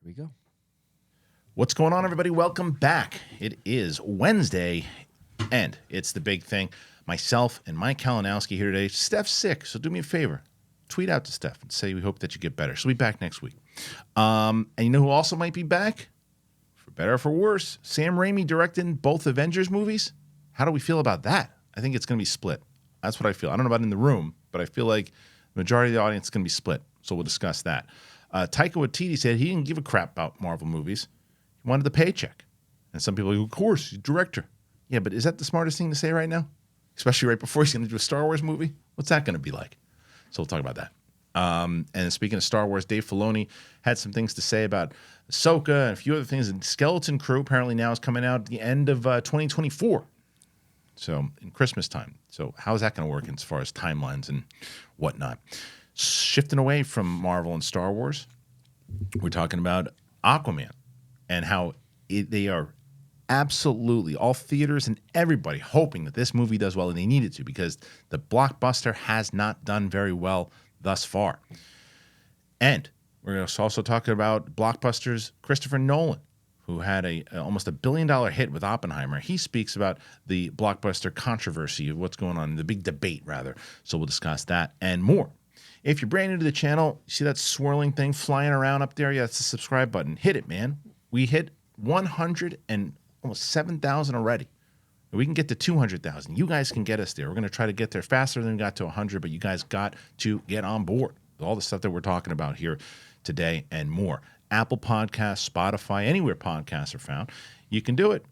we go. What's going on, everybody? Welcome back. It is Wednesday, and it's the big thing. Myself and Mike Kalinowski here today. Steph's sick, so do me a favor. Tweet out to Steph and say we hope that you get better. She'll be back next week. And you know who also might be back? For better or for worse, Sam Raimi directing both Avengers movies. How do we feel about that? I think it's going to be split. That's what I feel. I don't know about in the room, but I feel like the majority of the audience is going to be split. So we'll discuss that. Taika Waititi said he didn't give a crap about Marvel movies. He wanted the paycheck. And some people are like, of course, he's a director. Yeah, but is that the smartest thing to say right now? Especially right before he's going to do a Star Wars movie? What's that going to be like? So we'll talk about that. And speaking of Star Wars, Dave Filoni had some things to say about Ahsoka and a few other things. And Skeleton Crew apparently now is coming out at the end of 2024. So in Christmas time. So how is that going to work as far as timelines and whatnot? Shifting away from Marvel and Star Wars, we're talking about Aquaman and how they are absolutely, all theaters and everybody, hoping that this movie does well, and they need it to, because the blockbuster has not done very well thus far. And we're also talking about Blockbusters' Christopher Nolan, who had almost $1 billion hit with Oppenheimer. He speaks about the blockbuster controversy of what's going on, the big debate, rather. So we'll discuss that and more. If you're brand new to the channel, you see that swirling thing flying around up there? Yeah, that's the subscribe button. Hit it, man. We hit 100 and almost 7,000 already. We can get to 200,000. You guys can get us there. We're going to try to get there faster than we got to 100, but you guys got to get on board with all the stuff that we're talking about here today and more. Apple Podcasts, Spotify, anywhere podcasts are found. You can do it.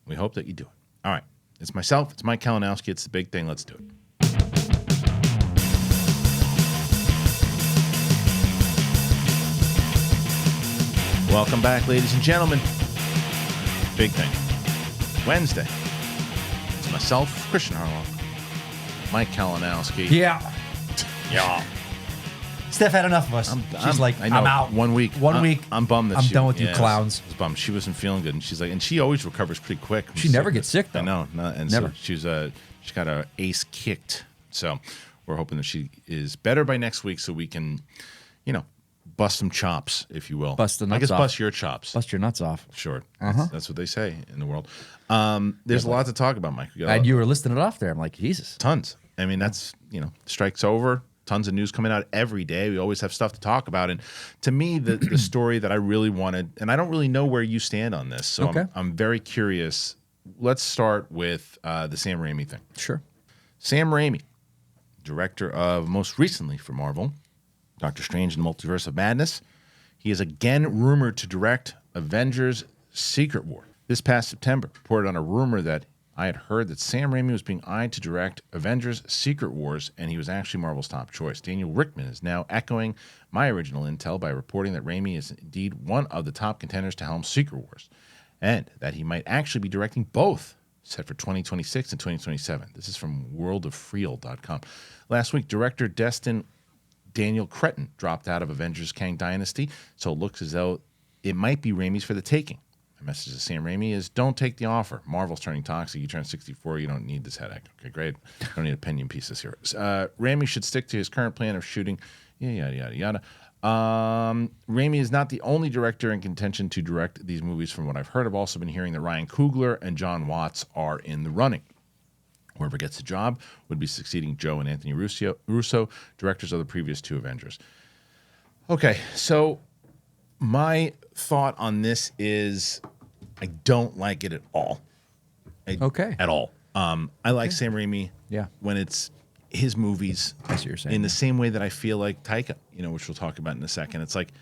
We hope that you do it. All right. It's myself. It's Mike Kalinowski. It's the big thing. Let's do it. Welcome back, ladies and gentlemen. Big thing. Wednesday. It's myself, Kristian Harloff, Mike Kalinowski. Yeah. Yeah. Steph had enough of us. She's like, I'm out. 1 week. One week. I'm bummed that I'm done with you clowns. I was bummed. She wasn't feeling good, and she's like, and she always recovers pretty quick. She never gets sick, though. I know. And never. So she got her ace kicked. So we're hoping that she is better by next week, so we can, bust some chops, if you will. Bust the nuts I guess off. Bust your chops. Bust your nuts off. Sure. Uh-huh. That's what they say in the world. There's a lot to talk about, Mike. And you were listing it off there. I'm like, Jesus. Tons. I mean, that's, strike's over. Tons of news coming out every day. We always have stuff to talk about. And to me, the story that I really wanted, and I don't really know where you stand on this, so okay. I'm very curious. Let's start with the Sam Raimi thing. Sure. Sam Raimi, director of, most recently for Marvel, Doctor Strange and the Multiverse of Madness. He is again rumored to direct Avengers Secret War. This past September, reported on a rumor that I had heard that Sam Raimi was being eyed to direct Avengers Secret Wars, and he was actually Marvel's top choice. Daniel Rickman is now echoing my original intel by reporting that Raimi is indeed one of the top contenders to helm Secret Wars, and that he might actually be directing both, set for 2026 and 2027. This is from worldoffreal.com. Last week, director Destin Daniel Cretton dropped out of Avengers Kang Dynasty, so it looks as though it might be Raimi's for the taking. My message to Sam Raimi is, don't take the offer. Marvel's turning toxic. You turn 64, you don't need this headache. Okay, great. Don't need opinion pieces here. Raimi should stick to his current plan of shooting, yada, yada, yada. Raimi is not the only director in contention to direct these movies from what I've heard. I've also been hearing that Ryan Coogler and John Watts are in the running. Whoever gets the job would be succeeding Joe and Anthony Russo, directors of the previous two Avengers. Okay, so my thought on this is I don't like it at all. At all. I like Sam Raimi when it's his movies. I see what you're saying. In the same way that I feel like Taika, which we'll talk about in a second. It's like,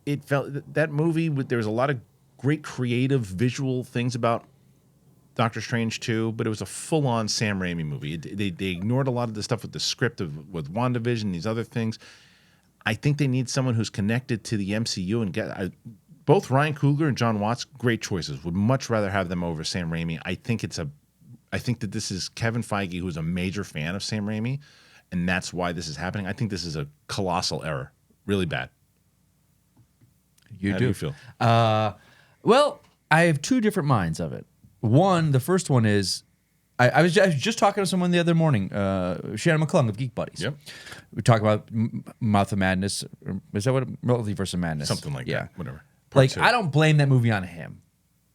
it felt, that movie, there was a lot of great creative visual things about Doctor Strange 2, but it was a full-on Sam Raimi movie. They ignored a lot of the stuff with the script with WandaVision, these other things. I think they need someone who's connected to the MCU and both Ryan Coogler and John Watts, great choices. Would much rather have them over Sam Raimi. I think that this is Kevin Feige, who's a major fan of Sam Raimi, and that's why this is happening. I think this is a colossal error. Really bad. How do you feel? Well, I have two different minds of it. One, the first one is, I was just talking to someone the other morning, Shannon McClung of Geek Buddies. Yep. We talk about Mouth of Madness. Is that what? Multiverse of Madness. Something like that. Whatever. Like, two. I don't blame that movie on him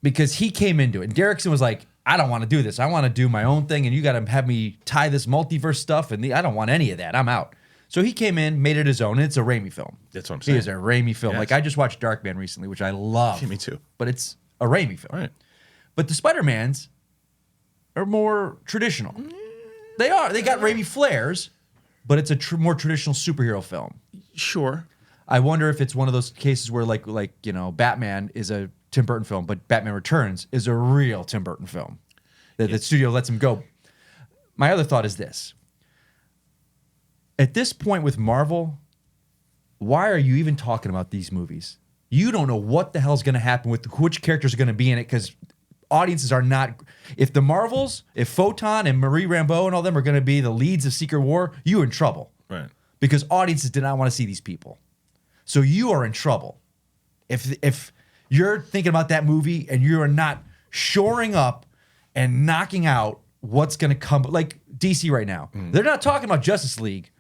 because he came into it. And Derrickson was like, I don't want to do this. I want to do my own thing, and you got to have me tie this multiverse stuff, and I don't want any of that. I'm out. So he came in, made it his own, and it's a Raimi film. That's what I'm saying. It is a Raimi film. Yes. Like, I just watched Darkman recently, which I love. Yeah, me too. But it's a Raimi film. Right. But the Spider-Mans are more traditional. They are. They got Raimi flares, but it's a more traditional superhero film. Sure. I wonder if it's one of those cases where, like Batman is a Tim Burton film, but Batman Returns is a real Tim Burton film. The studio lets him go. My other thought is this. At this point with Marvel, why are you even talking about these movies? You don't know what the hell's going to happen with which characters are going to be in it because audiences are not. If the Marvels, if Photon and Marie Rambeau and all them are going to be the leads of Secret War, you're in trouble. Right. Because audiences did not want to see these people. So you are in trouble. If you're thinking about that movie and you are not shoring up and knocking out what's going to come, like DC right now, they're not talking about Justice League,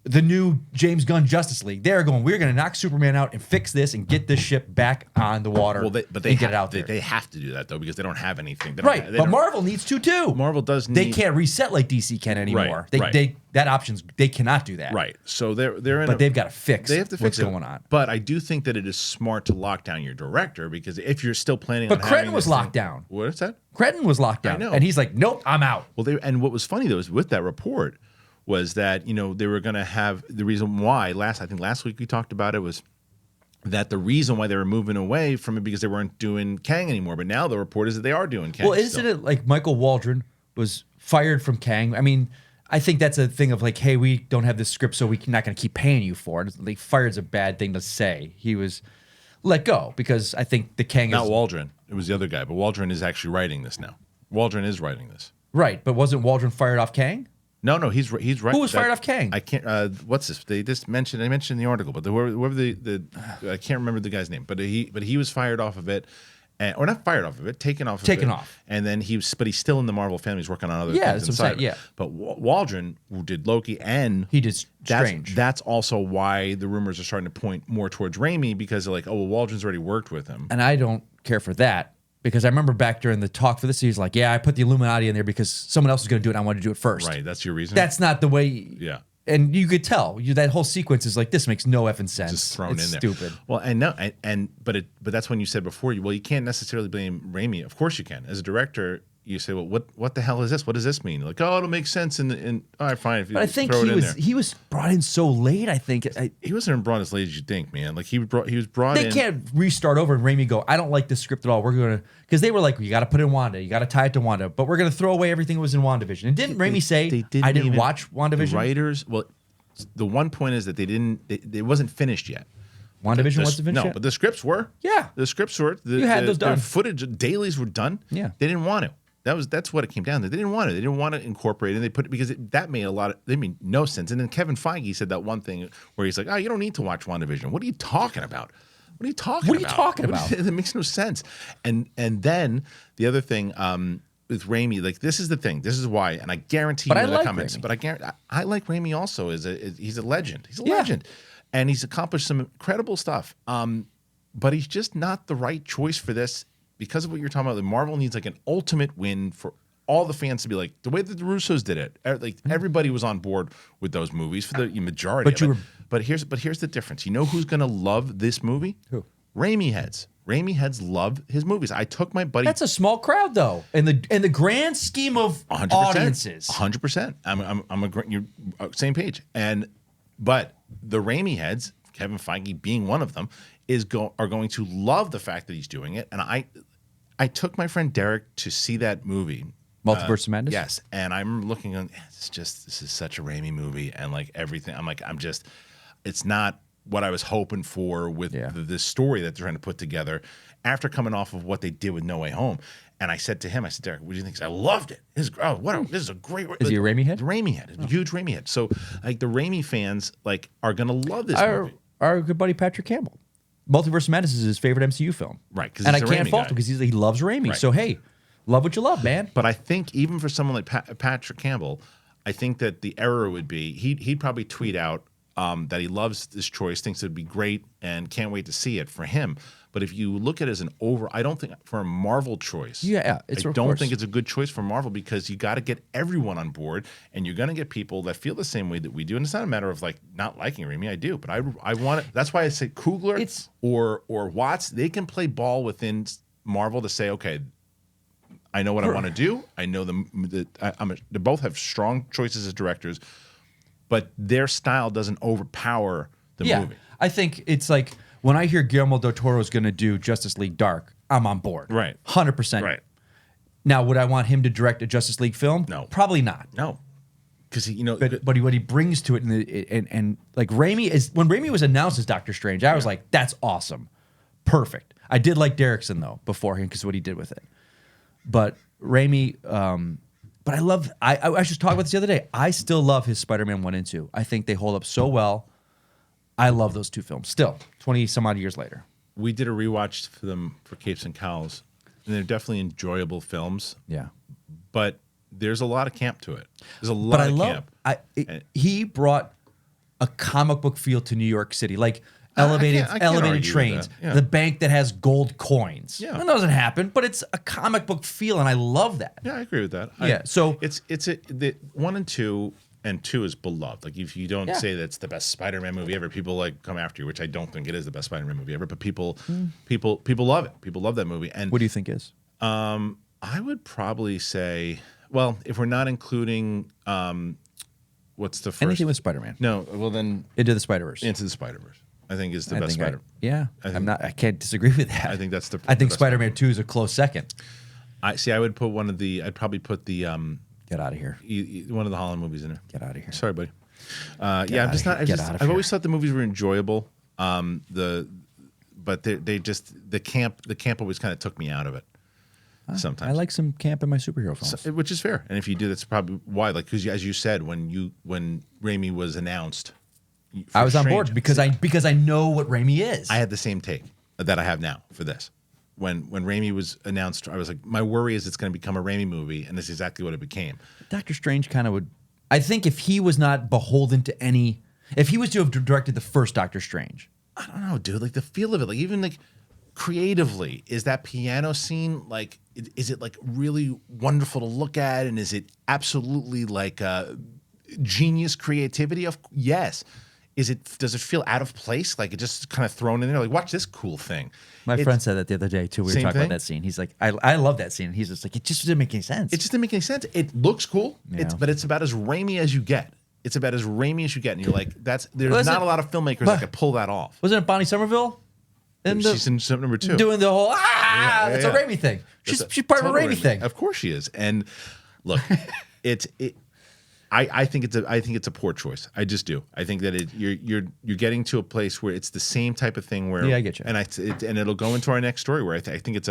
the new James Gunn Justice League. They're going, we're going to knock Superman out and fix this and get this ship back on the water. Well, but they get it out there. They have to do that though because they don't have anything. Right, but Marvel needs to too. Marvel does. They can't reset like DC can anymore. Right. They cannot do that. Right. So they're in. But they've got to fix. They have to fix what's going on. But I do think that it is smart to lock down your director because if you're still planning. But on having Cretton was this locked thing- down. What is that? Cretton was locked down, I know. and he's like, "Nope, I'm out." Well, and what was funny though is with that report was that they were going to have the reason why I think last week we talked about it was that the reason why they were moving away from it because they weren't doing Kang anymore. But now the report is that they are doing Kang. Well, isn't it like Michael Waldron was fired from Kang? I mean, I think that's a thing of like, hey, we don't have this script, so we're not going to keep paying you for it. Like, fired's a bad thing to say. He was let go because I think the Kang Not is Waldron. It was the other guy, but Waldron is actually writing this now. Waldron is writing this. right. But wasn't Waldron fired off Kang? No, he's right. Who was fired off Kang? I can't. What's this? They just mentioned. I mentioned in the article, but whoever the I can't remember the guy's name. But he was fired off of it, or not fired off of it, taken off. Taken off. And then he's still in the Marvel family. He's working on other Yeah, things that's what I'm inside. saying, of it. But Waldron, who did Loki, and He did Strange. That's also why the rumors are starting to point more towards Raimi because they're like, oh, well, Waldron's already worked with him. And I don't care for that because I remember back during the talk for this, he's like, yeah, I put the Illuminati in there because someone else was going to do it and I wanted to do it first. Right. That's your reason. That's not the way. Yeah. And you could tell that whole sequence is like, this makes no effing sense. Just thrown it's in there. Stupid. Well, but that's when you said before you can't necessarily blame Raimi. Of course you can. As a director, you say, well, what the hell is this? What does this mean? Like, oh, it'll make sense. And all right, fine. If you But I think throw it in there. he was brought in so late. I think He wasn't brought as late as you think, man. Like he was brought they in. can't restart over and Raimi go, I don't like this script at all. We're going to, because they were like, you got to put in Wanda. You got to tie it to Wanda. But we're going to throw away everything that was in WandaVision. And didn't Raimi say, I didn't watch WandaVision? The writers, well, the one point is that it wasn't finished yet. WandaVision wasn't finished No, yet? but the scripts were. Yeah. The scripts were. You had those done. The footage, dailies were done. Yeah. They didn't want to. That's what it came down to. They didn't want it. They didn't want to incorporate it. And they put it because that made no sense. And then Kevin Feige said that one thing where he's like, oh, you don't need to watch WandaVision. What are you talking about? What are you talking about? It makes no sense. And then the other thing with Raimi, like this is the thing. This is why, and I guarantee But you I in the like comments. Raimi. But I like Raimi also. He's a legend. He's a legend, and he's accomplished some incredible stuff. But he's just not the right choice for this. Because of what you're talking about, Marvel needs like an ultimate win for all the fans to be like the way that the Russos did it. Like everybody was on board with those movies for the majority. But here's the difference. You know who's gonna love this movie? Who? Raimi heads. Raimi heads love his movies. I took my buddy. That's a small crowd, though, in the grand scheme of 100%, audiences. 100%. You're same page. But the Raimi heads, Kevin Feige being one of them, are going to love the fact that he's doing it. And I took my friend Derek to see that movie. Multiverse of Madness? Yes. And I'm looking on, this is such a Raimi movie. And like everything, it's not what I was hoping for with this story that they're trying to put together after coming off of what they did with No Way Home. And I said to him, Derek, what do you think? He said, I loved it. This is a great. Is he a Raimi head? Raimi head. A huge Raimi head. So like the Raimi fans are going to love this movie. Our good buddy Patrick Campbell. Multiverse of Madness is his favorite MCU film. Right. And I can't fault him because he loves Raimi. Right. So, hey, love what you love, man. But I think even for someone like Patrick Campbell, I think that the error would be he'd probably tweet out that he loves this choice, thinks it'd be great, and can't wait to see it for him. But if you look at it as I don't think for a Marvel choice. Yeah, I don't think it's a good choice for Marvel because you got to get everyone on board, and you're going to get people that feel the same way that we do. And it's not a matter of like not liking Raimi. I do, but I want it. That's why I say Coogler or Watts. They can play ball within Marvel to say, okay, I know what I want to do. I know they both have strong choices as directors, but their style doesn't overpower the movie. I think it's like when I hear Guillermo del Toro is going to do Justice League Dark, I'm on board. Right. 100%. Right. Now, would I want him to direct a Justice League film? No. Probably not. No. Because but what he brings to it, and like Raimi is, when Raimi was announced as Doctor Strange, I was like, that's awesome. Perfect. I did like Derrickson, though, beforehand, because what he did with it. But Raimi, but I love, I was just talking about this the other day. I still love his Spider-Man 1 and 2. I think they hold up so well. I love those two films still, 20 some odd years later. We did a rewatch for them for Capes and Cowls, and they're definitely enjoyable films. Yeah. But there's a lot of camp to it. There's a lot of camp. He brought a comic book feel to New York City, like elevated trains, the bank that has gold coins. Yeah. That doesn't happen, but it's a comic book feel, and I love that. Yeah, I agree with that. So it's the 1 and 2. And 2 is beloved. Like if you don't say that's the best Spider-Man movie ever, people like come after you, which I don't think it is the best Spider-Man movie ever. But people love it. People love that movie. And what do you think is? I would probably say, well, if we're not including what's the first? Anything with Spider-Man. No, well then Into the Spider-Verse. Into the Spider-Verse. I think is the best Spider-Man. I can't disagree with that. I think that's I think Spider-Man 2 is a close second. I would put I'd probably put the Get out of here. One of the Holland movies in there. Get out of here. Sorry, buddy. I'm just not. I've always thought the movies were enjoyable. But the camp always kind of took me out of it. Sometimes I like some camp in my superhero films, which is fair. And if you do, that's probably why. Like because as you said, when Raimi was announced, I was on board because I know what Raimi is. I had the same take that I have now for this. When Raimi was announced, I was like, my worry is it's going to become a Raimi movie, and that's exactly what it became. Doctor Strange kind of would. I think if he was not beholden to any, if he was to have directed the first Doctor Strange, I don't know, dude. Like the feel of it, like even like creatively, is that piano scene like? Is it like really wonderful to look at, and is it absolutely like genius creativity? Yes. Does it feel out of place? Like it just kind of thrown in there? Like, watch this cool thing. My friend said that the other day too. We were talking about that scene. He's like, I love that scene. He's just like, it just didn't make any sense. It just didn't make any sense. It looks cool, but it's about as Raimi as you get. It's about as Raimi as you get, and you're like, there's not a lot of filmmakers that could pull that off. Wasn't it Bonnie Somerville? She's in number 2, doing the whole it's a Raimi thing. She's part of a Raimi thing. Of course she is. And look, I think it's a poor choice. I just do. I think that you're getting to a place where it's the same type of thing where I get you. And it'll go into our next story where I think it's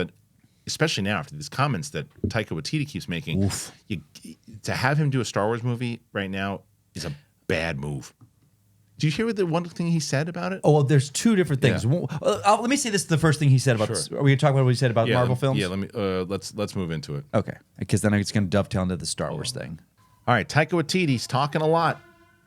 especially now after these comments that Taika Waititi keeps making. To have him do a Star Wars movie right now is a bad move. Do you hear what the one thing he said about it? Oh, well, there's two different things. Yeah. Let me say this: the first thing he said about. Are we talking about what he said about Marvel films? Yeah. Let me. Let's move into it. Okay, because then it's going to dovetail into the Star Wars thing. All right, Taika Waititi's talking a lot.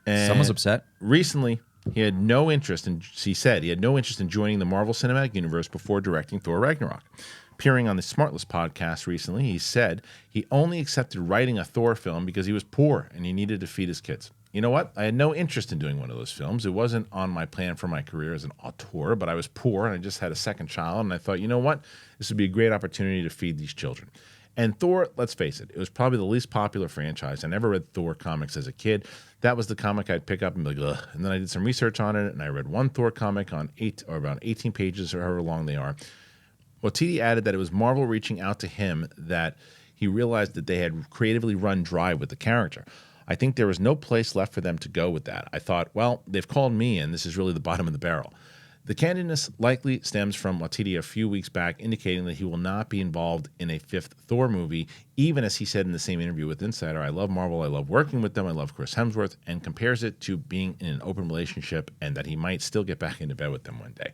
And someone's upset. Recently, he had no interest in. He said he had no interest in joining the Marvel Cinematic Universe before directing Thor: Ragnarok. Appearing on the Smartless podcast recently, he said he only accepted writing a Thor film because he was poor and he needed to feed his kids. You know what? I had no interest in doing one of those films. It wasn't on my plan for my career as an auteur, but I was poor and I just had a second child, and I thought, you know what? This would be a great opportunity to feed these children. And Thor, let's face it, it was probably the least popular franchise. I never read Thor comics as a kid. That was the comic I'd pick up and be like, ugh. And then I did some research on it, and I read one Thor comic on around 18 pages or however long they are. Waititi added that it was Marvel reaching out to him that he realized that they had creatively run dry with the character. I think there was no place left for them to go with that. I thought, well, they've called me, and this is really the bottom of the barrel. The candidness likely stems from Waititi a few weeks back indicating that he will not be involved in a fifth Thor movie, even as he said in the same interview with Insider, I love Marvel, I love working with them, I love Chris Hemsworth, and compares it to being in an open relationship and that he might still get back into bed with them one day.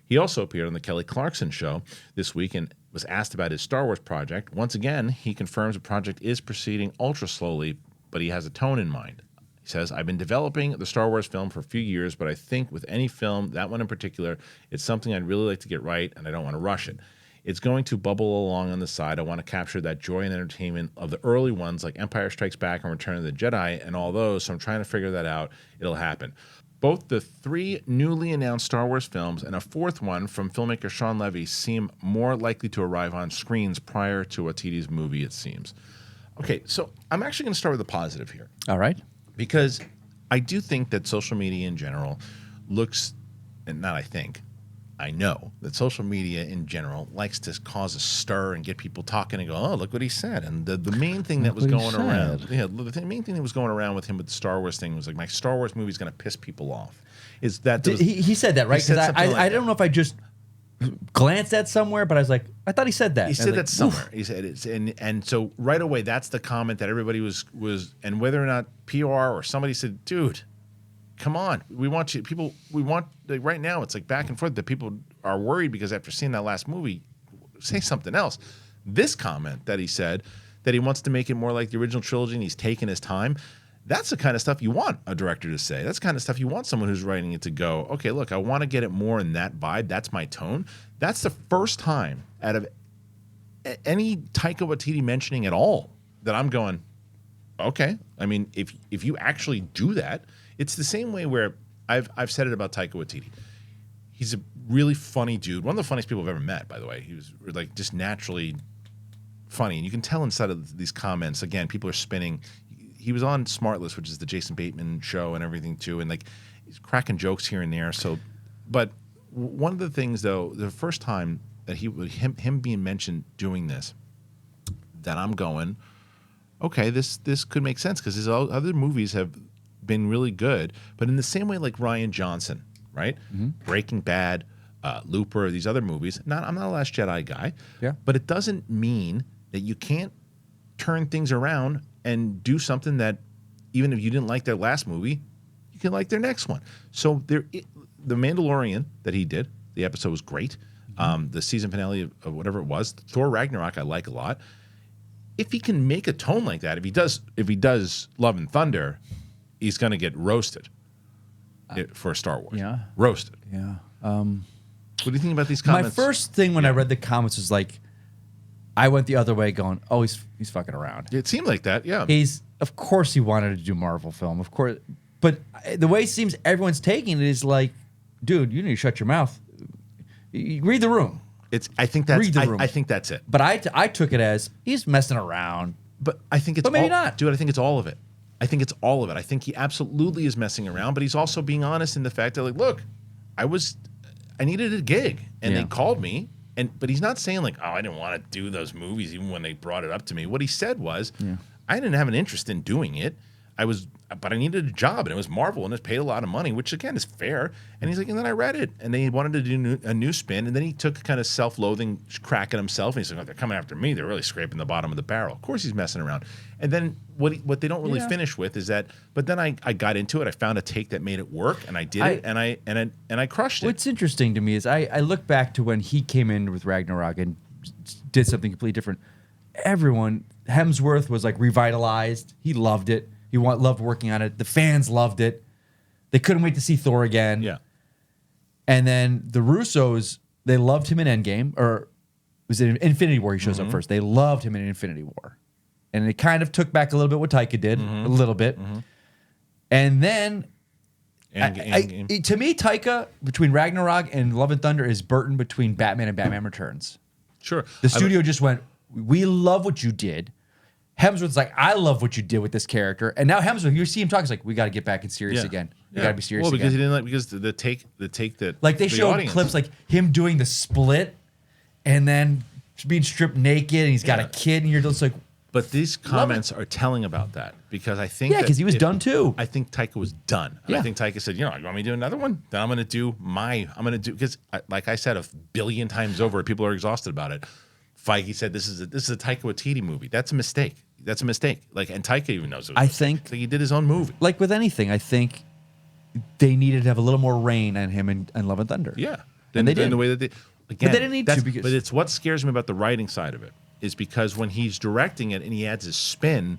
He also appeared on the Kelly Clarkson show this week and was asked about his Star Wars project. Once again, he confirms the project is proceeding ultra slowly, but he has a tone in mind. He says, I've been developing the Star Wars film for a few years, but I think with any film, that one in particular, it's something I'd really like to get right, and I don't want to rush it. It's going to bubble along on the side. I want to capture that joy and entertainment of the early ones like Empire Strikes Back and Return of the Jedi and all those, so I'm trying to figure that out. It'll happen. Both the 3 newly announced Star Wars films and a 4th one from filmmaker Sean Levy seem more likely to arrive on screens prior to Waititi's movie, it seems. Okay, so I'm actually going to start with a positive here. All right. Because I do think that social media in general looks, and not I think, I know that social media in general likes to cause a stir and get people talking and go, oh, look what he said. And the main thing that was going around, the main thing that was going around with him with the Star Wars thing was like, my Star Wars movie is going to piss people off. Is that he said that, right? Because I don't know if I just glanced at somewhere, but I was like, I thought he said that. He said that somewhere. Oof. He said it's and so right away that's the comment that everybody was and whether or not PR or somebody said, dude, come on, we want you. People, we want like, right now. It's like back and forth that people are worried because after seeing that last movie, say something else. This comment that he said that he wants to make it more like the original trilogy and he's taking his time. That's the kind of stuff you want a director to say. That's the kind of stuff you want someone who's writing it to go, okay, look, I want to get it more in that vibe. That's my tone. That's the first time out of any Taika Waititi mentioning at all that I'm going, okay. I mean, if you actually do that, it's the same way where I've said it about Taika Waititi. He's a really funny dude. One of the funniest people I've ever met, by the way. He was like just naturally funny. And you can tell inside of these comments, again, people are spinning. He was on Smartless, which is the Jason Bateman show and everything too. And like he's cracking jokes here and there. So, but one of the things though, the first time that him being mentioned doing this, that I'm going, okay, this could make sense because his other movies have been really good. But in the same way, like Rian Johnson, right? Mm-hmm. Breaking Bad, Looper, these other movies. I'm not a Last Jedi guy. Yeah. But it doesn't mean that you can't turn things around and do something that even if you didn't like their last movie, you can like their next one. So the Mandalorian that he did, the episode was great. The season finale of whatever it was, Thor Ragnarok, I like a lot. If he can make a tone like that, if he does Love and Thunder, he's going to get roasted for Star Wars. Yeah, roasted. Yeah. What do you think about these comments? My first thing when I read the comments was like, I went the other way, going, "Oh, he's fucking around." It seemed like that, yeah. Of course, he wanted to do Marvel film, of course, but the way it seems everyone's taking it is like, dude, you need to shut your mouth. Read the room. I think that's it. But I took it as he's messing around. But I think it's maybe not, dude. I think it's all of it. I think it's all of it. I think he absolutely is messing around, but he's also being honest in the fact that, like, look, I needed a gig, and they called me. But he's not saying like, oh, I didn't want to do those movies even when they brought it up to me. What he said was, I didn't have an interest in doing it. But I needed a job, and it was Marvel, and it paid a lot of money, which again is fair. And he's like, and then I read it, and they wanted to do a new spin, and then he took kind of self-loathing crack at himself, and he's like, oh, they're coming after me. They're really scraping the bottom of the barrel. Of course, he's messing around. And then what they don't really finish with is that. But then I got into it. I found a take that made it work, and I did it, and I crushed it. What's interesting to me is I look back to when he came in with Ragnarok and did something completely different. Hemsworth was like revitalized. He loved it. He loved working on it. The fans loved it. They couldn't wait to see Thor again. Yeah. And then the Russos, they loved him in Endgame, or was it in Infinity War he shows up first? They loved him in Infinity War. And it kind of took back a little bit what Taika did, a little bit. Mm-hmm. And then, to me, Taika, between Ragnarok and Love and Thunder, is Burton between Batman and Batman Returns. Sure. The studio just went, we love what you did. Hemsworth's like, I love what you did with this character, and now Hemsworth, you see him talking, he's like, we got to get back in serious again. We got to be serious. Well, because again. he didn't because the take that like they showed clips like him doing the split, and then being stripped naked, and he's got a kid, and you're just like. But these comments are telling about that because I think because he was done too. I think Taika was done. And I think Taika said, you want me to do another one? Then I'm going to do because like I said 1 billion times over, people are exhausted about it. Feige said this is a Taika Waititi movie. That's a mistake. Like, and Taika even knows it. I think he did his own movie. Like with anything, I think they needed to have a little more reign on him in Love and Thunder. Yeah, and they did in the way that they. Again, but they didn't need to. But it's what scares me about the writing side of it is because when he's directing it and he adds his spin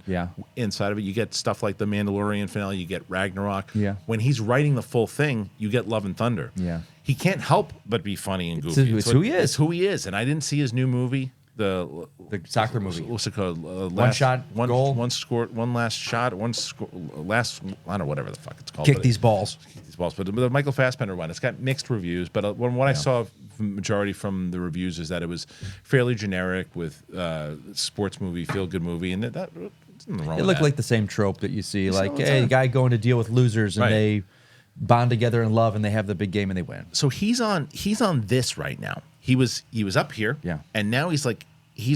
inside of it, you get stuff like the Mandalorian finale, you get Ragnarok. Yeah. When he's writing the full thing, you get Love and Thunder. Yeah. He can't help but be funny and goofy. It's who he is. It's who he is. And I didn't see his new movie, the soccer movie. What's it called? One shot goal. One score. One last shot. Last. I don't know. Whatever the fuck it's called. Kick these balls. But the Michael Fassbender one, it's got mixed reviews. But what I saw, majority from the reviews is that it was fairly generic with sports movie, feel good movie, and that it looked like the same trope that you see, like a guy going to deal with losers and they bond together in love and they have the big game and they win. So he's on this right now. He was up here, and now he's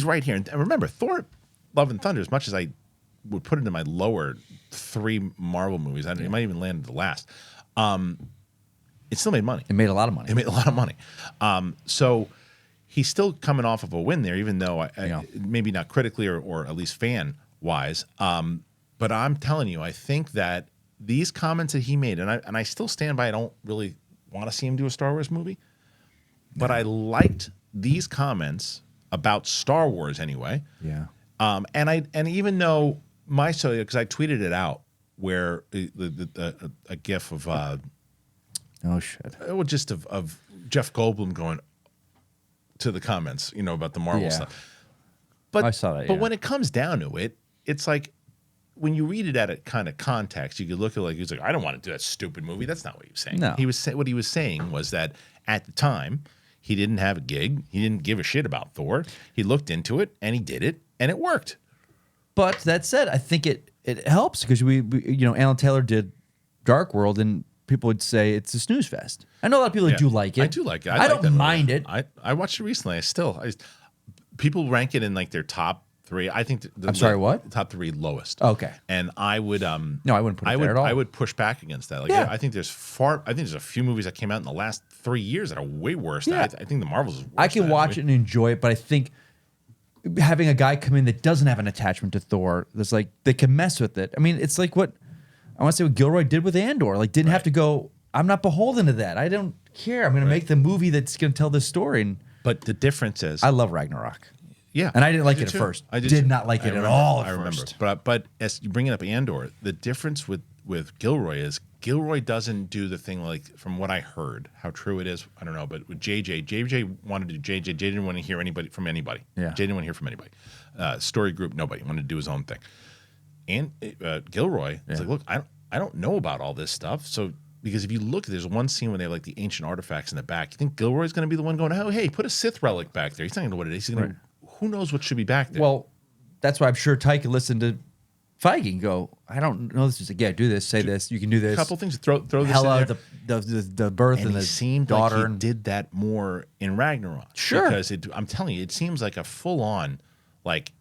right here. And remember, Thor, Love and Thunder, as much as I would put it in my lower 3 Marvel movies, it might even land at the last. It still made money. It made a lot of money. So he's still coming off of a win there, even though maybe not critically or at least fan wise. But I'm telling you, I think that these comments that he made, and I still stand by, I don't really want to see him do a Star Wars movie. But I liked these comments about Star Wars anyway. Yeah. And even though because I tweeted it out where a gif of oh shit. Just of Jeff Goldblum going to the comments, about the Marvel stuff. But I saw that. But when it comes down to it, it's like when you read it at a kind of context, you could look at he's like, I don't want to do that stupid movie. That's not what he was saying. No. What he was saying was that at the time he didn't have a gig. He didn't give a shit about Thor. He looked into it and he did it and it worked. But that said, I think it helps because we Alan Taylor did Dark World and people would say it's a snooze fest. I know a lot of people that do like it. I do like it. I don't mind it. I watched it recently. People rank it in their top 3. I think I'm sorry, what? Top 3 lowest. Okay. And I would no, I wouldn't put it there at all. I would push back against that. I think there's a few movies that came out in the last 3 years that are way worse. Yeah. I think the Marvels is worse. I can watch it and enjoy it, but I think having a guy come in that doesn't have an attachment to Thor, that's they can mess with it. I mean, it's like what I want to say what Gilroy did with Andor. Didn't have to go, I'm not beholden to that. I don't care. I'm going to make the movie that's going to tell this story. But the difference is, I love Ragnarok. Yeah, and I didn't like it at first. I did not like it at all. I remember. But as you bring it up, Andor, the difference with Gilroy is Gilroy doesn't do the thing from what I heard. How true it is, I don't know. But with JJ wanted to do JJ. JJ didn't want to hear from anybody. Yeah, JJ didn't want to hear from anybody. Story group, nobody wanted to do his own thing. And Gilroy is look, I don't know about all this stuff. So because if you look, there's one scene where they have the ancient artifacts in the back. You think Gilroy's going to be the one going, oh hey, put a Sith relic back there? He's not going to know what it is. He's going to. Who knows what should be back there? Well, that's why I'm sure Taika listened to Feige and go, I don't know. This is do this, say this, you can do this. A couple things. Throw this Hela, in there. the birth and the seemed daughter. Like he did that more in Ragnarok. Sure. Because I'm telling you, it seems like a full on,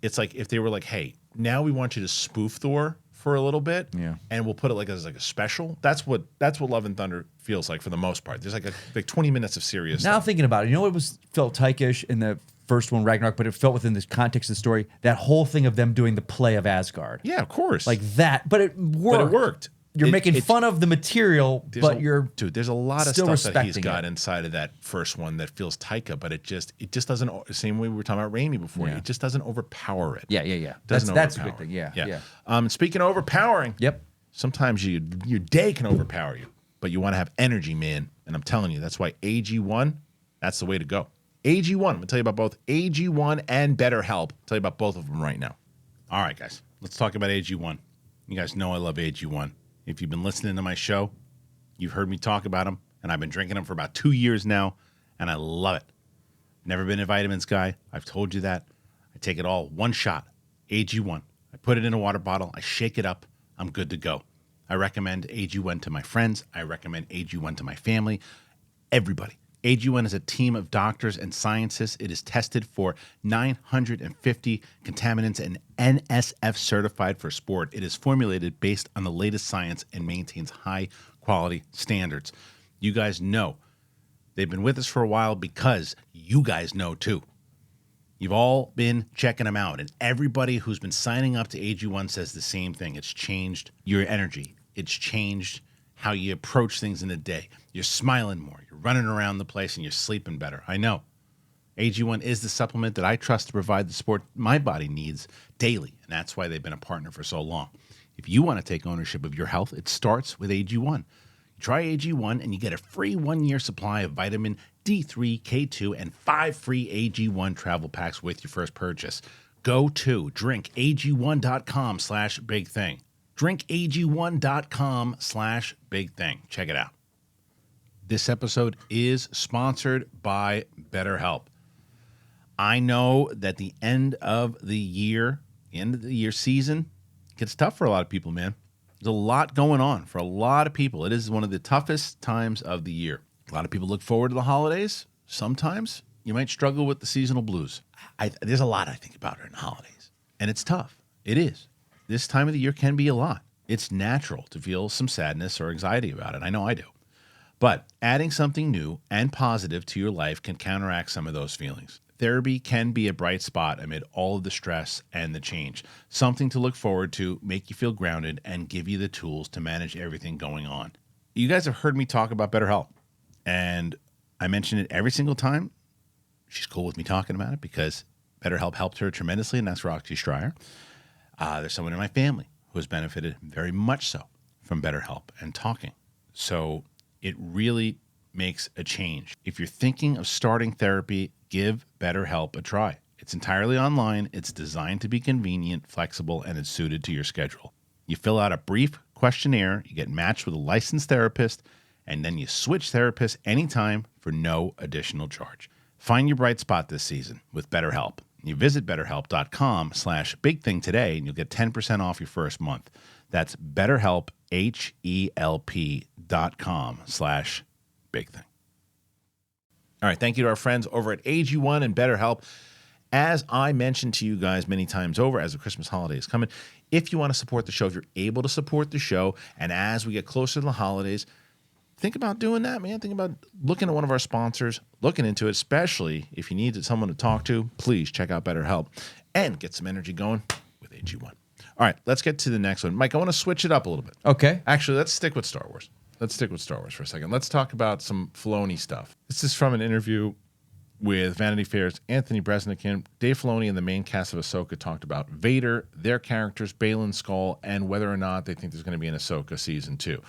it's like if they were hey, now we want you to spoof Thor for a little bit, and we'll put it as a special. That's what Love and Thunder feels like for the most part. There's like 20 minutes of serious. Now stuff. thinking about it, what felt Taika-ish in the first one, Ragnarok, but it felt within this context of the story, that whole thing of them doing the play of Asgard. Yeah, of course. Like that, but it worked. You're making fun of the material, but there's a lot of still stuff that he's got it. inside of that first one that feels Taika, but it just doesn't. Same way we were talking about Raimi before. Yeah. It just doesn't overpower it. Yeah. Doesn't That's a overpower big thing. Yeah. Speaking of overpowering, Yep. Sometimes your day can overpower you, but you want to have energy, man. And I'm telling you, that's why AG1, that's the way to go. AG1, I'm going to tell you about both AG1 and BetterHelp. I'll tell you about both of them right now. All right, guys, let's talk about AG1. You guys know I love AG1. If you've been listening to my show, you've heard me talk about them, and I've been drinking them for about 2 years now, and I love it. Never been a vitamins guy. I've told you that. I take it all one shot, AG1. I put it in a water bottle. I shake it up. I'm good to go. I recommend AG1 to my friends. I recommend AG1 to my family. Everybody. AG1 is a team of doctors and scientists. It is tested for 950 contaminants and NSF certified for sport. It is formulated based on the latest science and maintains high quality standards. You guys know they've been with us for a while because you guys know too. You've all been checking them out, and everybody who's been signing up to AG1 says the same thing. It's changed your energy. It's changed how you approach things in the day. You're smiling more. You're running around the place, and you're sleeping better. I know. AG1 is the supplement that I trust to provide the support my body needs daily, and that's why they've been a partner for so long. If you want to take ownership of your health, it starts with AG1. Try AG1 and you get a free 1-year supply of vitamin D3, K2, and 5 free AG1 travel packs with your first purchase. Go to drinkag1.com/bigthing. drinkag1.com/bigthing. Check it out. This episode is sponsored by BetterHelp. I know that the end of the year season gets tough for a lot of people, man. There's a lot going on for a lot of people. It is one of the toughest times of the year. A lot of people look forward to the holidays. Sometimes you might struggle with the seasonal blues. There's a lot I think about during the holidays, and it's tough. It is. This time of the year can be a lot. It's natural to feel some sadness or anxiety about it. I know I do. But adding something new and positive to your life can counteract some of those feelings. Therapy can be a bright spot amid all of the stress and the change. Something to look forward to, make you feel grounded, and give you the tools to manage everything going on. You guys have heard me talk about BetterHelp, and I mention it every single time. She's cool with me talking about it because BetterHelp helped her tremendously, and that's Roxy Stryer. There's someone in my family who has benefited very much so from BetterHelp and talking. So it really makes a change. If you're thinking of starting therapy, give BetterHelp a try. It's entirely online. It's designed to be convenient, flexible, and it's suited to your schedule. You fill out a brief questionnaire, you get matched with a licensed therapist, and then you switch therapists anytime for no additional charge. Find your bright spot this season with BetterHelp. You visit BetterHelp.com/bigthing today, and you'll get 10% off your first month. That's BetterHelp, HELP.com/bigthing. All right, thank you to our friends over at AG1 and BetterHelp. As I mentioned to you guys many times over, as the Christmas holiday is coming, if you want to support the show, if you're able to support the show, and as we get closer to the holidays, think about doing that, man. Think about looking at one of our sponsors, looking into it, especially if you need someone to talk to. Please check out BetterHelp and get some energy going with AG1. All right, let's get to the next one. Mike, I want to switch it up a little bit. Okay. Actually, let's stick with Star Wars. Let's stick with Star Wars for a second. Let's talk about some Filoni stuff. This is from an interview with Vanity Fair's Anthony Breznican. Dave Filoni and the main cast of Ahsoka talked about Vader, their characters, Baylan Skoll, and whether or not they think there's going to be an Ahsoka season 2.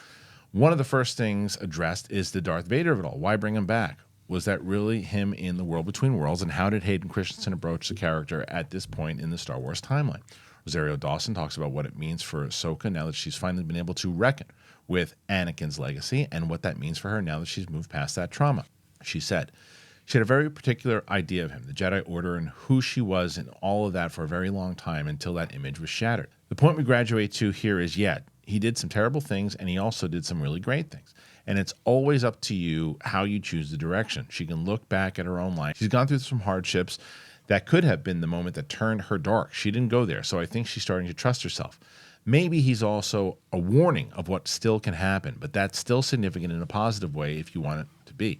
One of the first things addressed is the Darth Vader of it all. Why bring him back? Was that really him in the world between worlds? And how did Hayden Christensen approach the character at this point in the Star Wars timeline? Rosario Dawson talks about what it means for Ahsoka now that she's finally been able to reckon with Anakin's legacy and what that means for her now that she's moved past that trauma. She said she had a very particular idea of him, the Jedi Order, and who she was and all of that for a very long time until that image was shattered. The point we graduate to here is, he did some terrible things and he also did some really great things. And it's always up to you how you choose the direction. She can look back at her own life. She's gone through some hardships that could have been the moment that turned her dark. She didn't go there. So I think she's starting to trust herself. Maybe he's also a warning of what still can happen, but that's still significant in a positive way if you want it to be.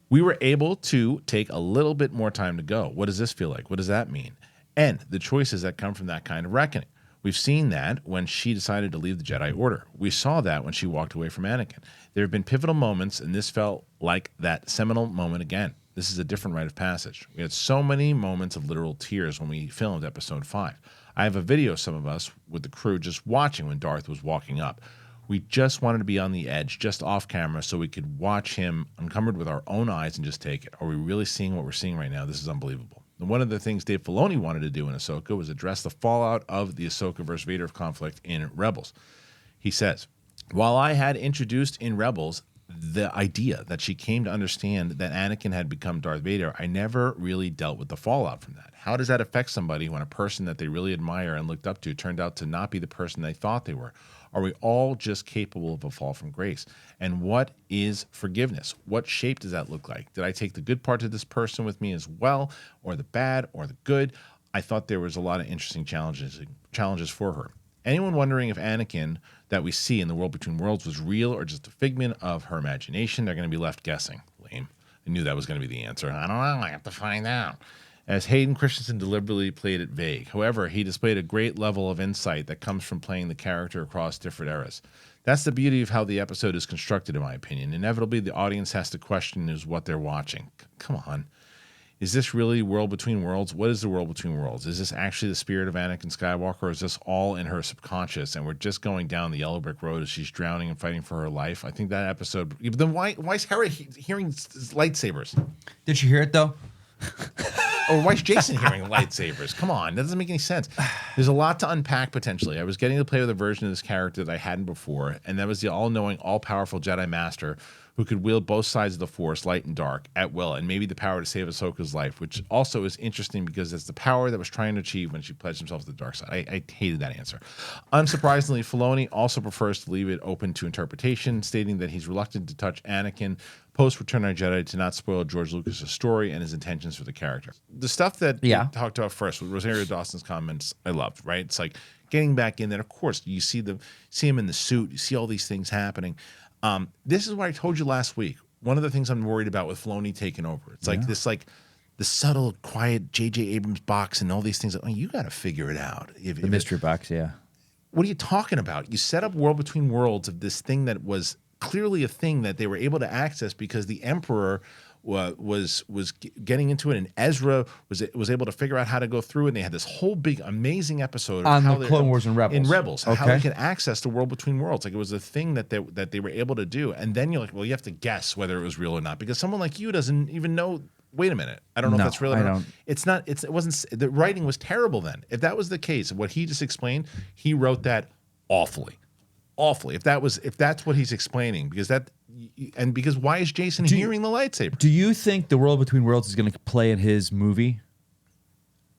We were able to take a little bit more time to go. What does this feel like? What does that mean? And the choices that come from that kind of reckoning. We've seen that when she decided to leave the Jedi Order. We saw that when she walked away from Anakin. There have been pivotal moments, and this felt like that seminal moment again. This is a different rite of passage. We had so many moments of literal tears when we filmed episode 5. I have a video of some of us with the crew just watching when Darth was walking up. We just wanted to be on the edge, just off camera, so we could watch him encumbered with our own eyes and just take it. Are we really seeing what we're seeing right now? This is unbelievable. And one of the things Dave Filoni wanted to do in Ahsoka was address the fallout of the Ahsoka versus Vader conflict in Rebels. He says, while I had introduced in Rebels the idea that she came to understand that Anakin had become Darth Vader, I never really dealt with the fallout from that. How does that affect somebody when a person that they really admire and looked up to turned out to not be the person they thought they were? Are we all just capable of a fall from grace? And what is forgiveness? What shape does that look like? Did I take the good parts of this person with me as well, or the bad, or the good? I thought there was a lot of interesting challenges for her. Anyone wondering if Anakin that we see in the world between worlds was real or just a figment of her imagination, they're going to be left guessing. Lame. I knew that was going to be the answer. I don't know. I have to find out. As Hayden Christensen deliberately played it vague. However, he displayed a great level of insight that comes from playing the character across different eras. That's the beauty of how the episode is constructed, in my opinion. Inevitably, the audience has to question is what they're watching. Come on. is this really World Between Worlds? What is the World Between Worlds? Is this actually the spirit of Anakin Skywalker, or is this all in her subconscious, and we're just going down the yellow brick road as she's drowning and fighting for her life? I think that episode. But then why is Hera hearing lightsabers? Did you hear it though? Or why is Jason hearing lightsabers? Come on, that doesn't make any sense. There's a lot to unpack potentially. I was getting to play with a version of this character that I hadn't before, and that was the all-knowing, all-powerful Jedi Master who could wield both sides of the Force, light and dark, at will, and maybe the power to save Ahsoka's life, which also is interesting because it's the power that was trying to achieve when she pledged herself to the dark side. I hated that answer. Unsurprisingly, Filoni also prefers to leave it open to interpretation, stating that he's reluctant to touch Anakin post-Return of the Jedi to not spoil George Lucas' story and his intentions for the character. The stuff that we talked about first with Rosario Dawson's comments, I loved, right? It's like getting back in there. Of course, you see him in the suit. You see all these things happening. This is what I told you last week. One of the things I'm worried about with Filoni taking over. It's like this, like the subtle, quiet J.J. Abrams box and all these things. You got to figure it out. The mystery box, yeah. What are you talking about? You set up World Between Worlds of this thing that was clearly a thing that they were able to access because the Emperor was getting into it, and Ezra was able to figure out how to go through it. And they had this whole big, amazing episode on the Clone Wars and Rebels. In Rebels, how they could access the World Between Worlds. Like it was a thing that they were able to do. And then you're like, well, you have to guess whether it was real or not because someone like you doesn't even know. Wait a minute, I don't know if that's real or not. It's not. It wasn't. The writing was terrible then. If that was the case, what he just explained, he wrote that awfully. If that's what he's explaining, because why is Jason hearing the lightsaber? Do you think the World Between Worlds is going to play in his movie?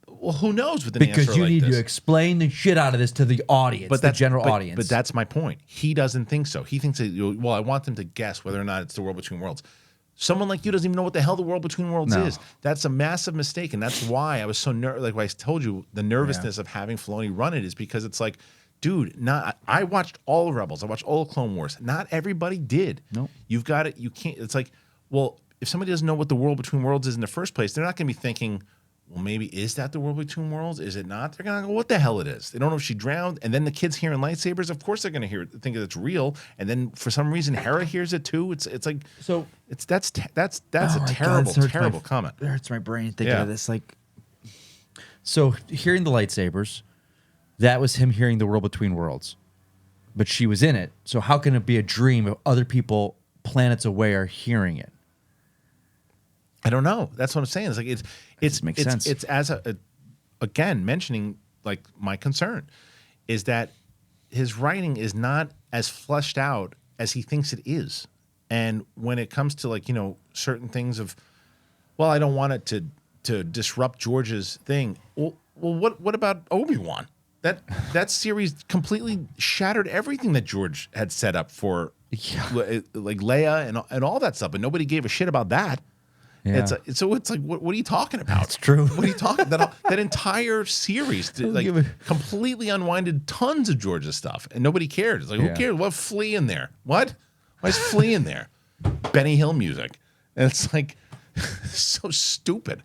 Well, who knows with an because answer you like need this. to explain the shit out of this to the audience, the general audience. But that's my point. He doesn't think so. He thinks that, well, I want them to guess whether or not it's the World Between Worlds. Someone like you doesn't even know what the hell the World Between Worlds is. That's a massive mistake, and that's why I was so like I told you, the nervousness of having Filoni run it is because it's like, dude, I watched all Rebels. I watched all Clone Wars. Not everybody did. Nope. You've got it. You can't. It's like, well, if somebody doesn't know what the World Between Worlds is in the first place, they're not going to be thinking, well, maybe is that the World Between Worlds? Is it not? They're going to go, what the hell it is? They don't know if she drowned. And then the kids hearing lightsabers, of course they're going to think it's real. And then for some reason, Hera hears it too. It's like, so that's a terrible comment. It hurts my brain thinking of this. Like, so hearing the lightsabers. That was him hearing the World Between Worlds. But she was in it. So how can it be a dream if other people planets away are hearing it? I don't know. That's what I'm saying. It's like it makes sense. It's as again mentioning like my concern is that his writing is not as fleshed out as he thinks it is. And when it comes to like, certain things of, well, I don't want it to disrupt George's thing. Well, what about Obi-Wan? That series completely shattered everything that George had set up for, like Leia and all that stuff, but nobody gave a shit about that. Yeah. It's like, what are you talking about? It's true. What are you talking about? That entire series completely unwinded tons of George's stuff, and nobody cared. It's like, who cares? What Flea in there? What? Why is Flea in there? Benny Hill music, and it's like so stupid.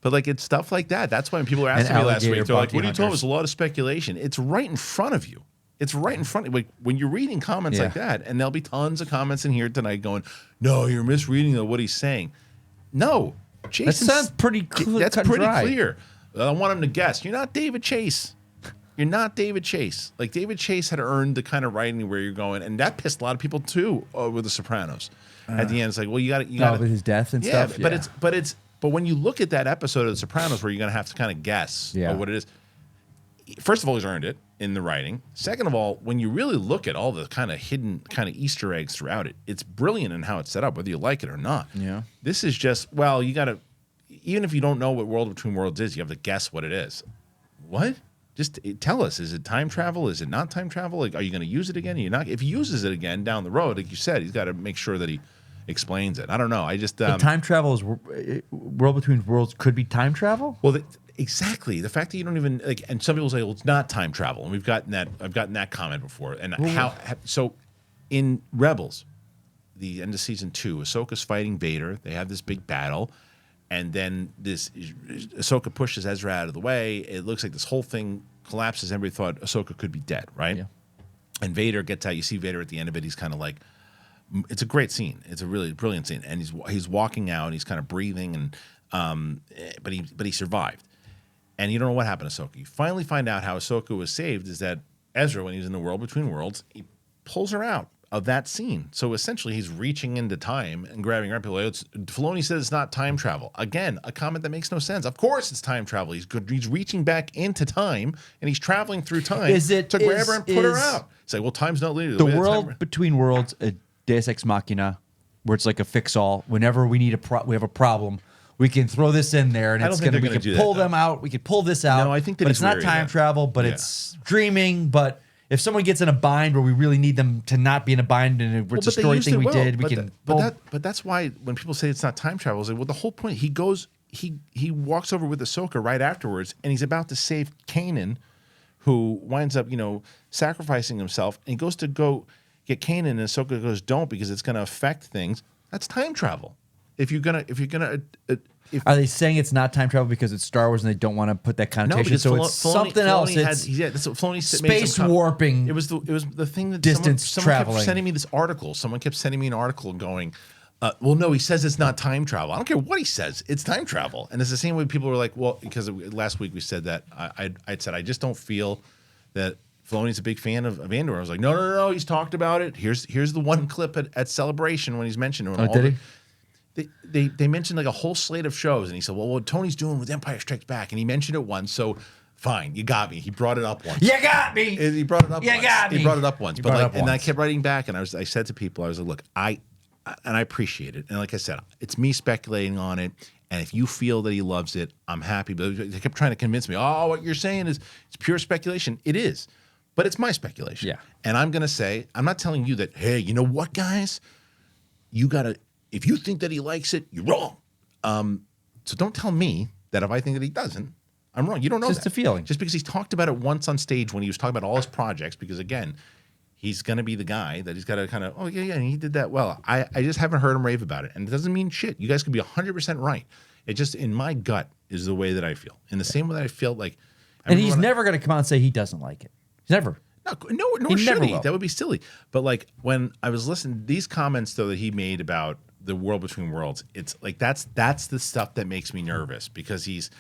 But like it's stuff like that. That's why when people were asking me last week, they're like, "What are you talking about? It's a lot of speculation." It's right in front of you. It's right in front of you. Like when you're reading comments like that, and there'll be tons of comments in here tonight going, "No, you're misreading what he's saying." No, Jason. That sounds pretty clear. That's pretty clear. I want him to guess. You're not David Chase. You're not David Chase. Like David Chase had earned the kind of writing where you're going, and that pissed a lot of people too with The Sopranos. At the end, it's like, well, you got to with his death and stuff. But when you look at that episode of The Sopranos where you're going to have to kind of guess what it is, first of all, he's earned it in the writing. Second of all, when you really look at all the kind of hidden kind of Easter eggs throughout it, it's brilliant in how it's set up, whether you like it or not. Yeah. This is just, well, you got to, even if you don't know what World Between Worlds is, you have to guess what it is. What? Just tell us. Is it time travel? Is it not time travel? Like, are you going to use it again? Are you not? If he uses it again down the road, like you said, he's got to make sure that he explains it. I don't know. I just time travel is World Between Worlds could be time travel. Well, exactly. The fact that you don't even like, and some people say, well, it's not time travel, and we've gotten that. I've gotten that comment before. And so in Rebels, the end of season 2, Ahsoka's fighting Vader. They have this big battle, and then Ahsoka pushes Ezra out of the way. It looks like this whole thing collapses. Everybody thought Ahsoka could be dead, right? Yeah. And Vader gets out. You see Vader at the end of it. He's kind of like. It's a great scene. It's a really brilliant scene, and he's walking out. And he's kind of breathing, and but he survived. And you don't know what happened to Ahsoka. You finally find out how Ahsoka was saved is that Ezra, when he's in the world between worlds, he pulls her out of that scene. So essentially, he's reaching into time and grabbing her. People are like, Filoni says it's not time travel. Again, a comment that makes no sense. Of course, it's time travel. He's good. He's reaching back into time and he's traveling through time to grab her and put her out. It's like, well, time's not linear. The world between worlds, a Deus Ex Machina, where it's like a fix-all. Whenever we need we have a problem, we can throw this in there, and it's gonna. We can pull them out. We can pull this out. No, I think that but it's not time travel, but it's dreaming. But if someone gets in a bind where we really need them to not be in a bind, and it's a story thing we did, we can. But that's why when people say it's not time travel, it's like, well, the whole point. He goes, he walks over with Ahsoka right afterwards, and he's about to save Kanan, who winds up, sacrificing himself, and he goes to go get Kanan, and Ahsoka goes, "Don't, because it's going to affect things." That's time travel. If you're gonna, are they saying it's not time travel because it's Star Wars and they don't want to put that connotation? No, so it's something else. It's that's what Filoni space warping. It was the thing that distance someone traveling. kept sending me this article. Someone kept sending me an article going, well, no, he says it's not time travel. I don't care what he says. It's time travel. And it's the same way people were like, well, because last week we said that I'd said I just don't feel that Filoni's a big fan of Andor. I was like, no, he's talked about it. Here's the one clip at Celebration when he's mentioned it. Oh, did he? They mentioned like a whole slate of shows, and he said, well, what Tony's doing with Empire Strikes Back, and he mentioned it once, so fine, you got me. He brought it up once. You got me. He brought it up once. Got me. He brought it up once. And I kept writing back, and I said to people, I was like, look, I appreciate it. And like I said, it's me speculating on it, and if you feel that he loves it, I'm happy. But they kept trying to convince me, oh, what you're saying is it's pure speculation. It is. But it's my speculation. Yeah. And I'm going to say, I'm not telling you that, hey, you know what, guys? You got to, if you think that he likes it, you're wrong. So don't tell me that if I think that he doesn't, I'm wrong. You don't know just that. a feeling. Just because he's talked about it once on stage when he was talking about all his projects, because again, he's going to be the guy that he's got to kind of, oh, yeah, he did that well. I just haven't heard him rave about it. And it doesn't mean shit. You guys could be 100% right. It just, in my gut, is the way that I feel. In the same way that I feel like. And he's never going to come out and say he doesn't like it. He's never. No, should he? That would be silly. But like when I was listening, these comments though that he made about the world between worlds, it's like that's the stuff that makes me nervous because he's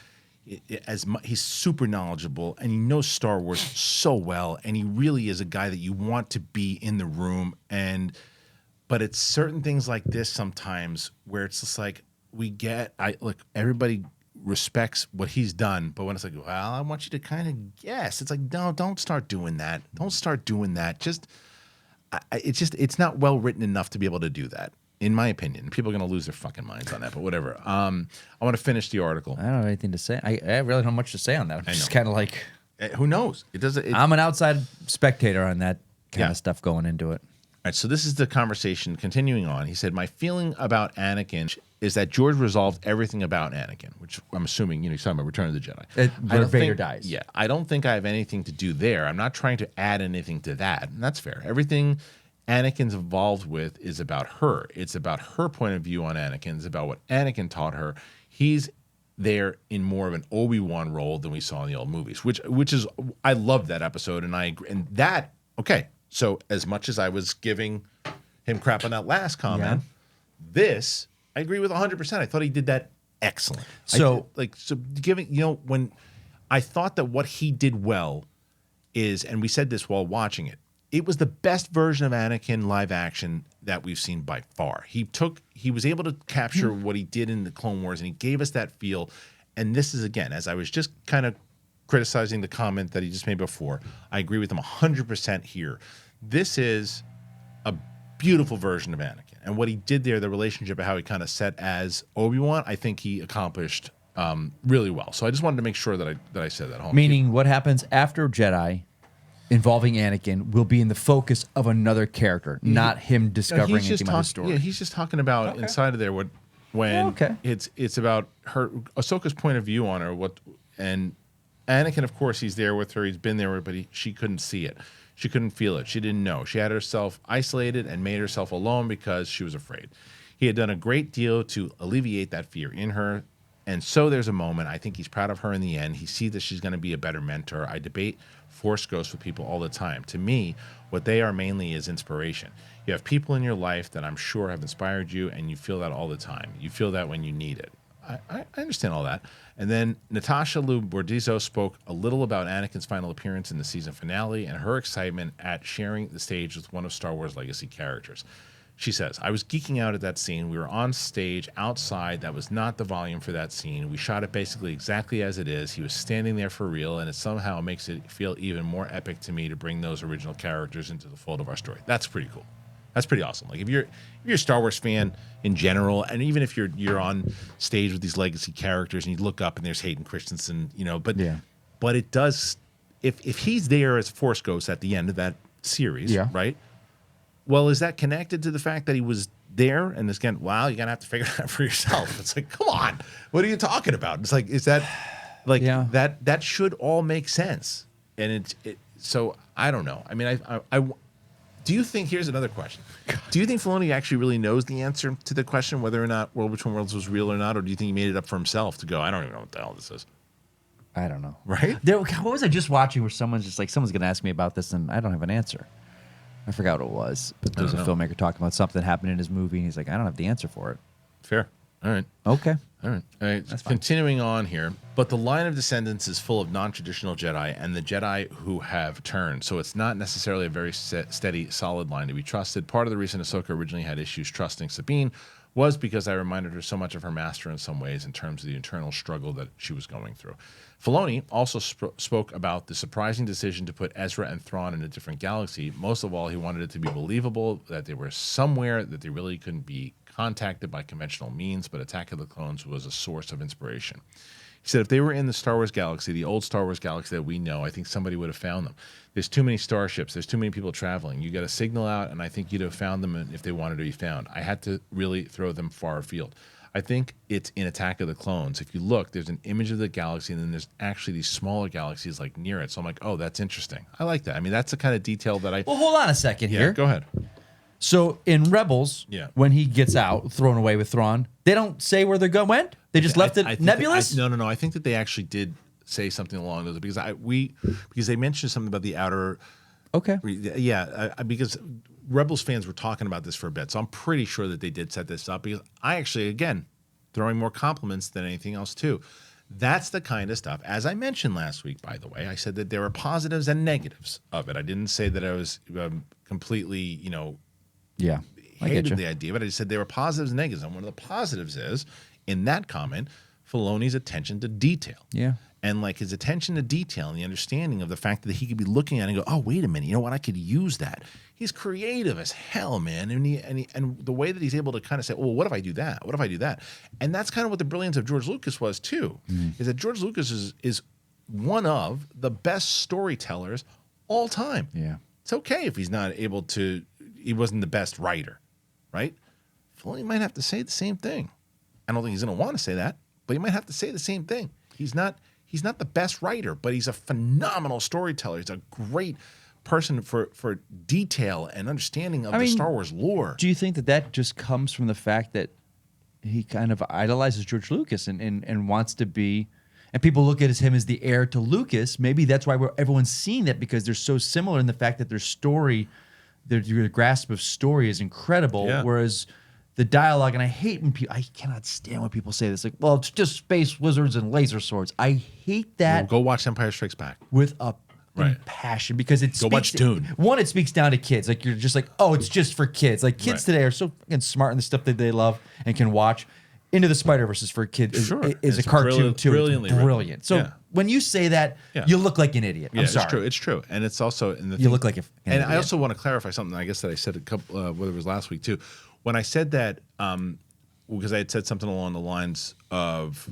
super knowledgeable and he knows Star Wars so well, and he really is a guy that you want to be in the room. But it's certain things like this sometimes where it's just like everybody respects what he's done, but when it's like, well, I want you to kind of guess, it's like, no, don't start doing that. Don't start doing that. It's not well written enough to be able to do that, in my opinion. People are going to lose their fucking minds on that, but whatever. I want to finish the article. I don't have anything to say. I really don't have much to say on that. I'm just kind of like, who knows? I'm an outside spectator on that kind of stuff going into it. All right, so this is the conversation continuing on. He said, my feeling about Anakin is that George resolved everything about Anakin, which I'm assuming, he's talking about Return of the Jedi. Where Vader dies. Yeah, I don't think I have anything to do there. I'm not trying to add anything to that, and that's fair. Everything Anakin's involved with is about her. It's about her point of view on Anakin. It's about what Anakin taught her. He's there in more of an Obi-Wan role than we saw in the old movies, which is, I love that episode, and I agree. And that, okay, so as much as I was giving him crap on that last comment, this I agree with 100%. I thought he did that excellent. So giving, when I thought that what he did well is, and we said this while watching it, it was the best version of Anakin live action that we've seen by far. He was able to capture what he did in the Clone Wars, and he gave us that feel. And this is, again, as I was just kind of criticizing the comment that he just made before, I agree with him 100% here. This is a beautiful version of Anakin. And what he did there, the relationship of how he kind of set as Obi-Wan, I think he accomplished really well. So I just wanted to make sure that I said that. Meaning what happens after Jedi involving Anakin will be in the focus of another character, not him discovering anything about the story. Yeah, he's just talking about inside of there when it's about her, Ahsoka's point of view on her, and Anakin, of course, he's there with her. He's been there, but she couldn't see it. She couldn't feel it. She didn't know. She had herself isolated and made herself alone because she was afraid. He had done a great deal to alleviate that fear in her. And so there's a moment. I think he's proud of her in the end. He sees that she's going to be a better mentor. I debate Force Ghosts with people all the time. To me, what they are mainly is inspiration. You have people in your life that I'm sure have inspired you, and you feel that all the time. You feel that when you need it. I understand all that. And then Natasha Liu Bordizzo spoke a little about Anakin's final appearance in the season finale and her excitement at sharing the stage with one of Star Wars legacy characters. She says, I was geeking out at that scene. We were on stage outside. That was not the volume for that scene. We shot it basically exactly as it is. He was standing there for real, and it somehow makes it feel even more epic to me to bring those original characters into the fold of our story. That's pretty cool. That's pretty awesome. Like if you're a Star Wars fan in general, and even if you're on stage with these legacy characters and you look up and there's Hayden Christensen, but it does if he's there as Force Ghost at the end of that series, right? Well, is that connected to the fact that he was there? And again, wow, you're gonna have to figure it out for yourself. It's like, come on, what are you talking about? It's like, is that like that should all make sense? And so I don't know. I mean, I do you think? Here's another question. Do you think Filoni actually really knows the answer to the question whether or not World Between Worlds was real or not, or do you think he made it up for himself to go? I don't even know what the hell this is. I don't know. Right? What was I just watching where someone's going to ask me about this and I don't have an answer. I forgot what it was, but there was a filmmaker talking about something that happened in his movie, and he's like, I don't have the answer for it. Fair. All right. Okay. All right. That's continuing on here. But the line of descendants is full of non-traditional Jedi and the Jedi who have turned. So it's not necessarily a very steady, solid line to be trusted. Part of the reason Ahsoka originally had issues trusting Sabine was because I reminded her so much of her master in some ways in terms of the internal struggle that she was going through. Filoni also spoke about the surprising decision to put Ezra and Thrawn in a different galaxy. Most of all, he wanted it to be believable that they were somewhere that they really couldn't be contacted by conventional means, but Attack of the Clones was a source of inspiration. He said if they were in the Star Wars galaxy, the old Star Wars galaxy that we know, I think somebody would have found them. There's too many starships. There's too many people traveling. You got a signal out, and I think you'd have found them if they wanted to be found. I had to really throw them far afield. I think it's in Attack of the Clones. If you look, there's an image of the galaxy, and then there's actually these smaller galaxies like near it. So I'm like, oh, that's interesting. I like that. I mean, that's the kind of detail that I... Well, hold on a second here. Go ahead. So in Rebels, when he gets out, thrown away with Thrawn, they don't say where they're going. Went? They just left it nebulous? No. I think that they actually did say something along those because they mentioned something about the outer... Okay. Yeah, because Rebels fans were talking about this for a bit, so I'm pretty sure that they did set this up because I actually, again, throwing more compliments than anything else too. That's the kind of stuff. As I mentioned last week, by the way, I said that there were positives and negatives of it. I didn't say that I was completely, hated the idea, but I just said there were positives and negatives. And one of the positives is, in that comment, Filoni's attention to detail. Yeah. And like his attention to detail and the understanding of the fact that he could be looking at it and go, oh, wait a minute, you know what? I could use that. He's creative as hell, man. And the way that he's able to kind of say, well, what if I do that? What if I do that? And that's kind of what the brilliance of George Lucas was too, is that George Lucas is one of the best storytellers all time. Yeah. It's okay if he's not able to, he wasn't the best writer, right? Filoni might have to say the same thing. I don't think he's going to want to say that, but he might have to say the same thing. He's not the best writer, but he's a phenomenal storyteller. He's a great person for detail and understanding of the Star Wars lore. Do you think that just comes from the fact that he kind of idolizes George Lucas and wants to be, and people look at him as the heir to Lucas? Maybe that's why everyone's seeing that, because they're so similar in the fact that their story, their grasp of story is incredible, whereas the dialogue, and I hate when people, I cannot stand when people say this, like, well, it's just space wizards and laser swords. I hate that. Well, go watch Empire Strikes Back. With a passion, because it go watch Dune. One, it speaks down to kids. Like, you're just like, oh, it's just for kids. Like, kids today are so fucking smart in the stuff that they love and can watch. Into the Spider-Verse is for kids. Is a cartoon too. Brilliantly it's brilliant. So when you say that, you look like an idiot. I'm sorry. It's true. And it's also you look like an idiot. I also want to clarify something. I guess that I said a couple, whether it was last week too. When I said that, because I had said something along the lines of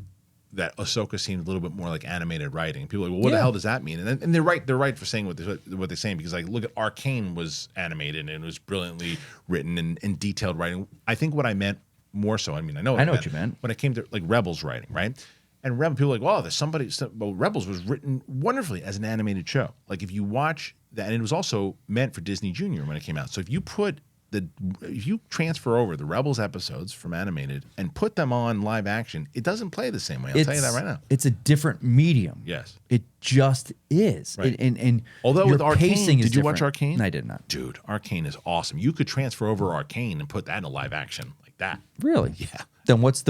that Ahsoka seemed a little bit more like animated writing. People are like, well, what the hell does that mean? And they're right. They're right for saying what they're saying, because like, look at Arcane was animated and it was brilliantly written and detailed writing. I think what I meant more so, I know what you meant when it came to like Rebels writing, right? And people are like, well, Rebels was written wonderfully as an animated show. Like if you watch that, and it was also meant for Disney Junior when it came out. So if you transfer over the Rebels episodes from animated and put them on live action, it doesn't play the same way. I'll tell you that right now. It's a different medium. Yes. It just is. Right. And although with Arcane, did you watch different. Arcane? I did not. Dude, Arcane is awesome. You could transfer over Arcane and put that into live action like that. Really? Yeah. Then what's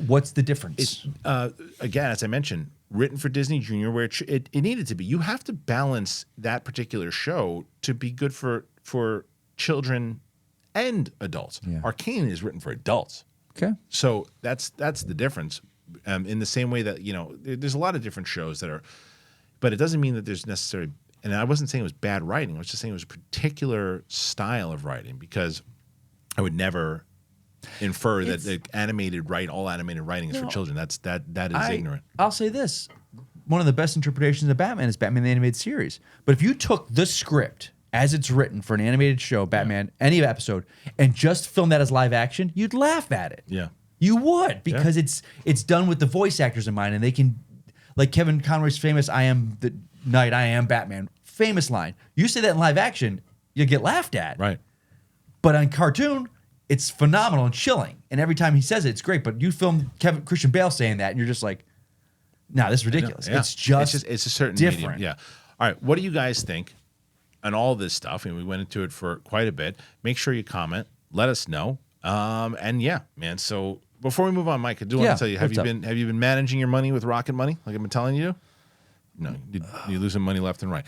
what's the difference? Again, as I mentioned, written for Disney Junior, where it needed to be. You have to balance that particular show to be good for children and adults. Yeah. Arcane is written for adults. Okay. So that's the difference. In the same way that, there's a lot of different shows that are, but it doesn't mean that there's necessarily, and I wasn't saying it was bad writing. I was just saying it was a particular style of writing, because I would never infer that all animated writing is for children. That is ignorant. I'll say this. One of the best interpretations of Batman is Batman the Animated Series. But if you took the script as it's written for an animated show, Batman, any episode, and just film that as live action, you'd laugh at it. Yeah. You would, because it's done with the voice actors in mind, and they can, like Kevin Conroy's famous "I am the knight, I am Batman" famous line. You say that in live action, you get laughed at. Right. But on cartoon, it's phenomenal and chilling, and every time he says it, it's great. But you film Christian Bale saying that, and you're just like, "Nah, this is ridiculous." Yeah. It's a certain different. medium. Yeah. All right. What do you guys think on all this stuff? And we went into it for quite a bit. Make sure you comment. Let us know. And yeah, man. So before we move on, Mike, I do want to tell you: have you been managing your money with Rocket Money, like I've been telling you? No, you're losing money left and right.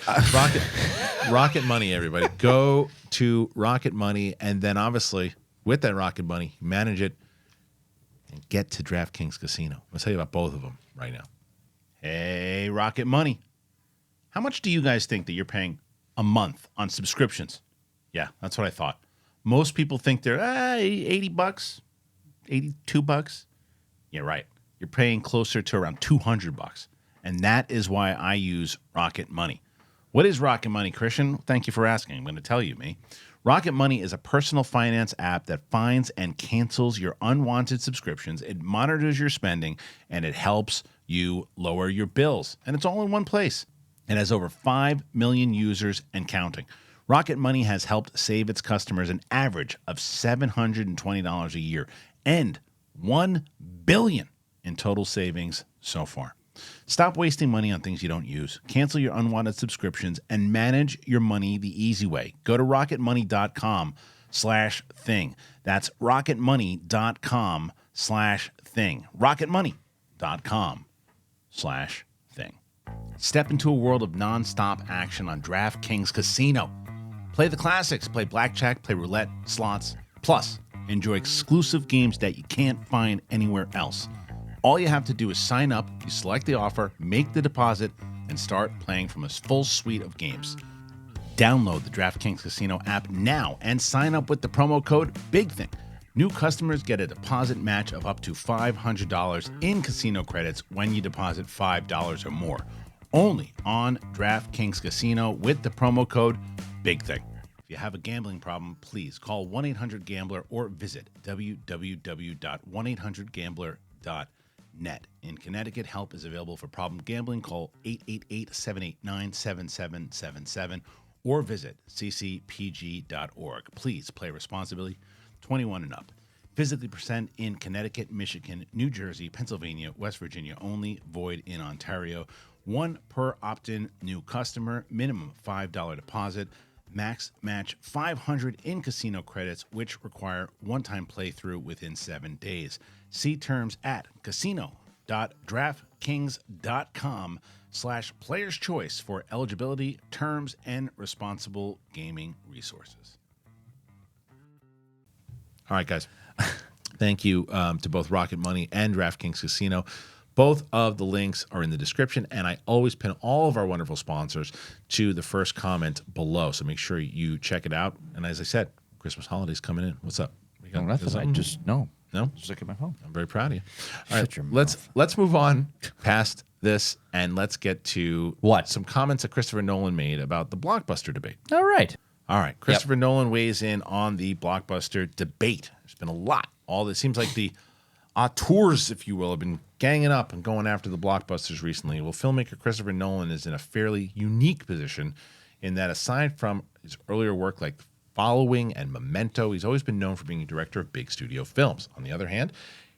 Rocket Money, everybody. Go to Rocket Money, and then obviously with that Rocket Money, manage it and get to DraftKings Casino. I'll tell you about both of them right now. Hey, Rocket Money. How much do you guys think that you're paying a month on subscriptions? Yeah, that's what I thought. Most people think they're $80, $82. Yeah, right. You're paying closer to around $200. And that is why I use Rocket Money. What is Rocket Money, Kristian? Thank you for asking. I'm going to tell you, me. Rocket Money is a personal finance app that finds and cancels your unwanted subscriptions. It monitors your spending, and it helps you lower your bills. And it's all in one place. It has over 5 million users and counting. Rocket Money has helped save its customers an average of $720 a year and $1 billion in total savings so far. Stop wasting money on things you don't use. Cancel your unwanted subscriptions and manage your money the easy way. Go to rocketmoney.com/thing. That's rocketmoney.com/thing. rocketmoney.com/thing. Step into a world of nonstop action on DraftKings Casino. Play the classics. Play blackjack, play roulette, slots. Plus, enjoy exclusive games that you can't find anywhere else. All you have to do is sign up, you select the offer, make the deposit, and start playing from a full suite of games. Download the DraftKings Casino app now and sign up with the promo code BIGTHING. New customers get a deposit match of up to $500 in casino credits when you deposit $5 or more. Only on DraftKings Casino with the promo code BIGTHING. If you have a gambling problem, please call 1-800-GAMBLER or visit www.1800gambler.net. In Connecticut, help is available for problem gambling. Call 888-789-7777 or visit ccpg.org. Please play responsibly. 21 and up. Physically present in Connecticut, Michigan, New Jersey, Pennsylvania, West Virginia only. Void in Ontario. One per opt-in new customer. Minimum $5 deposit. Max match 500 in casino credits, which require one-time playthrough within 7 days. See terms at casino.draftkings.com/player's choice for eligibility, terms, and responsible gaming resources. All right, guys. Thank you to both Rocket Money and DraftKings Casino. Both of the links are in the description, and I always pin all of our wonderful sponsors to the first comment below. So make sure you check it out. And as I said, Christmas holidays coming in. What's up? We got nothing. I just no. Just look at my phone. I'm very proud of you. All right, let's move on past this, and let's get to some comments that Christopher Nolan made about the blockbuster debate. All right. Christopher Nolan weighs in on the blockbuster debate. There's been a lot. It seems like the auteurs, if you will, have been ganging up and going after the blockbusters recently. Well, filmmaker Christopher Nolan is in a fairly unique position in that, aside from his earlier work like Following and Memento, he's always been known for being a director of big studio films. On the other hand,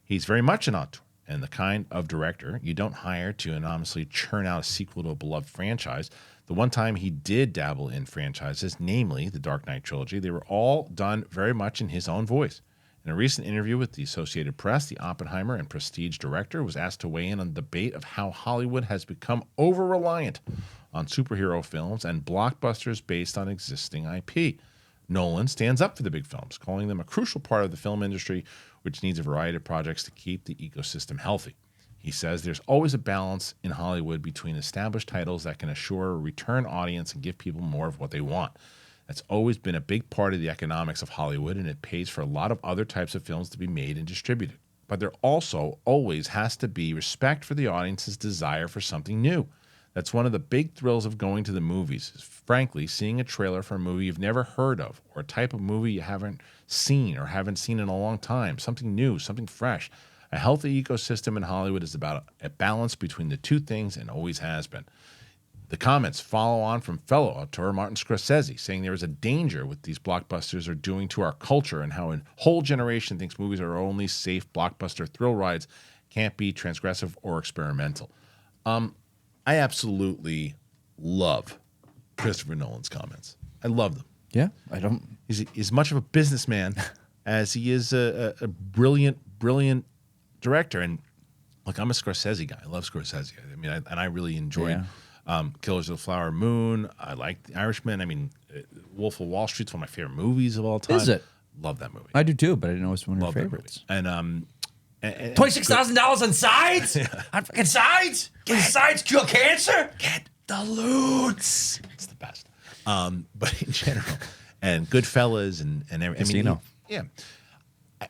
he's very much an auteur and the kind of director you don't hire to anonymously churn out a sequel to a beloved franchise. The one time he did dabble in franchises, namely the Dark Knight trilogy, they were all done very much in his own voice. In a recent interview with the Associated Press, the Oppenheimer and Prestige director was asked to weigh in on the debate of how Hollywood has become over-reliant on superhero films and blockbusters based on existing IP. Nolan stands up for the big films, calling them a crucial part of the film industry, which needs a variety of projects to keep the ecosystem healthy. He says there's always a balance in Hollywood between established titles that can assure a return audience and give people more of what they want. That's always been a big part of the economics of Hollywood, and it pays for a lot of other types of films to be made and distributed. But there also always has to be respect for the audience's desire for something new. That's one of the big thrills of going to the movies, is frankly, seeing a trailer for a movie you've never heard of, or a type of movie you haven't seen or haven't seen in a long time, something new, something fresh. A healthy ecosystem in Hollywood is about a balance between the two things and always has been. The comments follow on from fellow auteur Martin Scorsese, saying there is a danger what these blockbusters are doing to our culture and how a whole generation thinks movies are only safe blockbuster thrill rides, can't be transgressive or experimental. I absolutely love Christopher Nolan's comments. I love them. Yeah, I don't. He's as much of a businessman as he is a brilliant director. And look, I'm a Scorsese guy. I love Scorsese. I mean, I really enjoyed Killers of the Flower Moon. I like The Irishman. I mean, Wolf of Wall Street's one of my favorite movies of all time. Is it? Love that movie. I do too, but I didn't know it's one of Love your that favorites. movie. And $26,000 on sides? On fucking sides? Sides cure cancer? get the loots. It's the best. But in general, and Goodfellas and everything. Casino. Yeah.